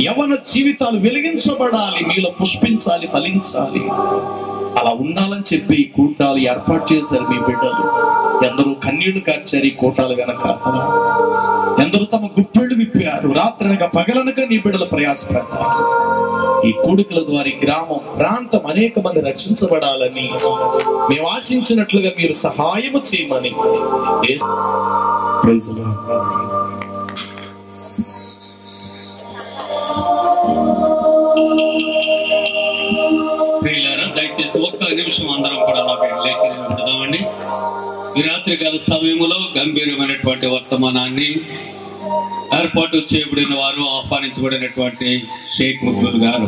యవన జీవితాలు వెలిగించబడాలి, మీలో పుష్పించాలి, ఫలించాలి. అలా ఉండాలని చెప్పి ఈ కూటాలు ఏర్పాటు చేశారు మీ బిడ్డలు. ఎందరూ కన్నీళ్లు కార్చారు ఈ కూటాలు వెనక, ఎందరూ తమ గుప్పెళ్ళు విప్పారు. రాత్రనగా పగలనగా నీ బిడ్డలు ప్రయాసపడతారు. ఈ కూడికల ద్వారా గ్రామం, ప్రాంతం అనేక మంది రక్షించబడాలని మేము ఆశించినట్లుగా మీరు సహాయము చేయమని ప్రైజ్ ది లార్డ్. ప్రియులారా, దయచేసి ఒక్క నిమిషం అందరం కూడా లేచి నిలబడదామండి. ఈ రాత్రికాల సమయంలో గంభీరమైనటువంటి వర్తమానాన్ని ఏర్పాటు చేయబడిన వారు, ఆహ్వానించబడినటువంటి షేక్ ముగ్గురు గారు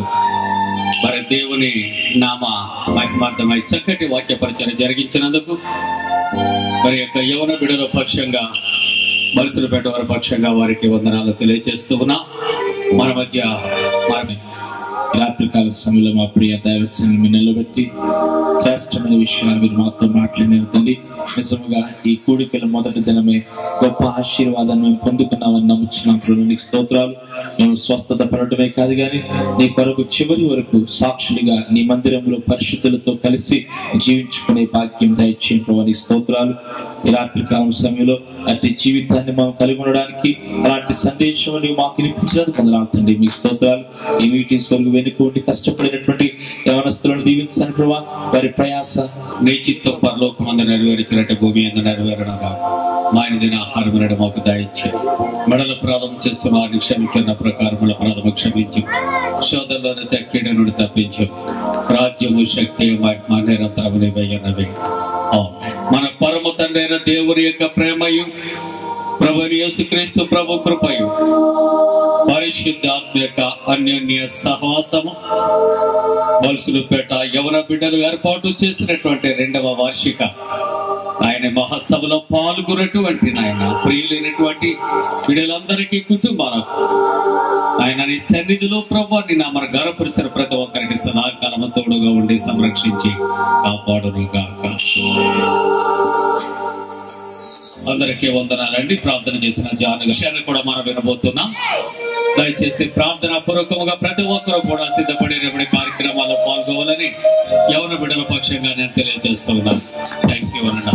మరి దేవుని నామ మహిమార్థమై చక్కటి వాక్య పరిచయం జరిగించినందుకు మరి యొక్క యవన బిడ్డల పక్షంగా, మనుషులపేట వారి పక్షంగా వారికి వందనాలు తెలియజేస్తూ ఉన్నాం. మన మధ్య రాత్రికాల సమయంలో మా ప్రియ దైవసేనని నిలబెట్టి శ్రేష్టమైన విషయాలు మీరు మాతో మాట్లాడినారు తండ్రి. నిజముగా ఈ కూడికల మొదటి దినమే గొప్ప ఆశీర్వాదాన్ని మేము పొందుకున్నామని నమ్ముచున్నాం. నీకు స్తోత్రాలు. మేము స్వస్థత పడటమే కాదు కానీ నీ కొరకు చివరి వరకు సాక్షులుగా నీ మందిరంలో పరిశుద్ధులతో కలిసి జీవించుకునే భాగ్యం దయచేయండి ప్రభు. నీ స్తోత్రాలు. ఈ రాత్రికాలం సమయంలో అట్టి జీవితాన్ని మనం కలిగి ఉండడానికి అలాంటి సందేశం నీవు మాకు వినిపించినందుకు వందనాలు తండ్రి. మీకు స్తోత్రాలు. ఈ మీటింగ్స్ వరకు వెనుక ఉండి కష్టపడినటువంటి యవనస్తులను దీవించండి ప్రభు. వారి ప్రయాస నీ చిత్తం పరలోకమందు నెరవేర్చినట్టు భూమి అందు నెరవేరనగా మా దిన ఆహారం మాకు దయచే. మెడల ప్రాధం చేస్తున్న వారిని క్షమించిన ప్రకారముల ప్రాధము క్షమించు. శోధంలోని తక్కిడ నుండి తప్పించు. రాజ్యము, శక్తి, మహిమ నిరంతరము నీవయ్యున్నవి. మన పరమ తండ్రి అయిన దేవుని యొక్క ప్రేమయు, ప్రభువైన యేసుక్రీస్తు ప్రభు కృపయు, పరిశుద్ధాత్మ యొక్క అన్యోన్య సహవాసము, బల్సులపేట యవన బిడ్డలు ఏర్పాటు చేసినటువంటి 2వ వార్షిక ఆయన మహాసభలో పాల్గొన్నటువంటి నాయన ప్రియులైనటువంటి బిడ్డలందరికీ, కుటుంబాలకు ఆయన నీ సన్నిధిలో ప్రభు నిన్న మన గర్వపరిచిన ప్రతి ఒక్కరికి సదాకాలం తోడుగా ఉండి సంరక్షించి కాపాడును గాక. అందరికీ వందనాలండి. ప్రార్థన చేసిన జాను విషయాన్ని కూడా మనం వినబోతున్నాం. దయచేసి ప్రార్థన పూర్వకముగా ప్రతి ఒక్కరూ కూడా సిద్ధపడేటువంటి కార్యక్రమాల్లో పాల్గొవాలని యవన బిడ్డల పక్షంగా నేను తెలియజేస్తూ ఉన్నాను. థ్యాంక్ యూ అన్న.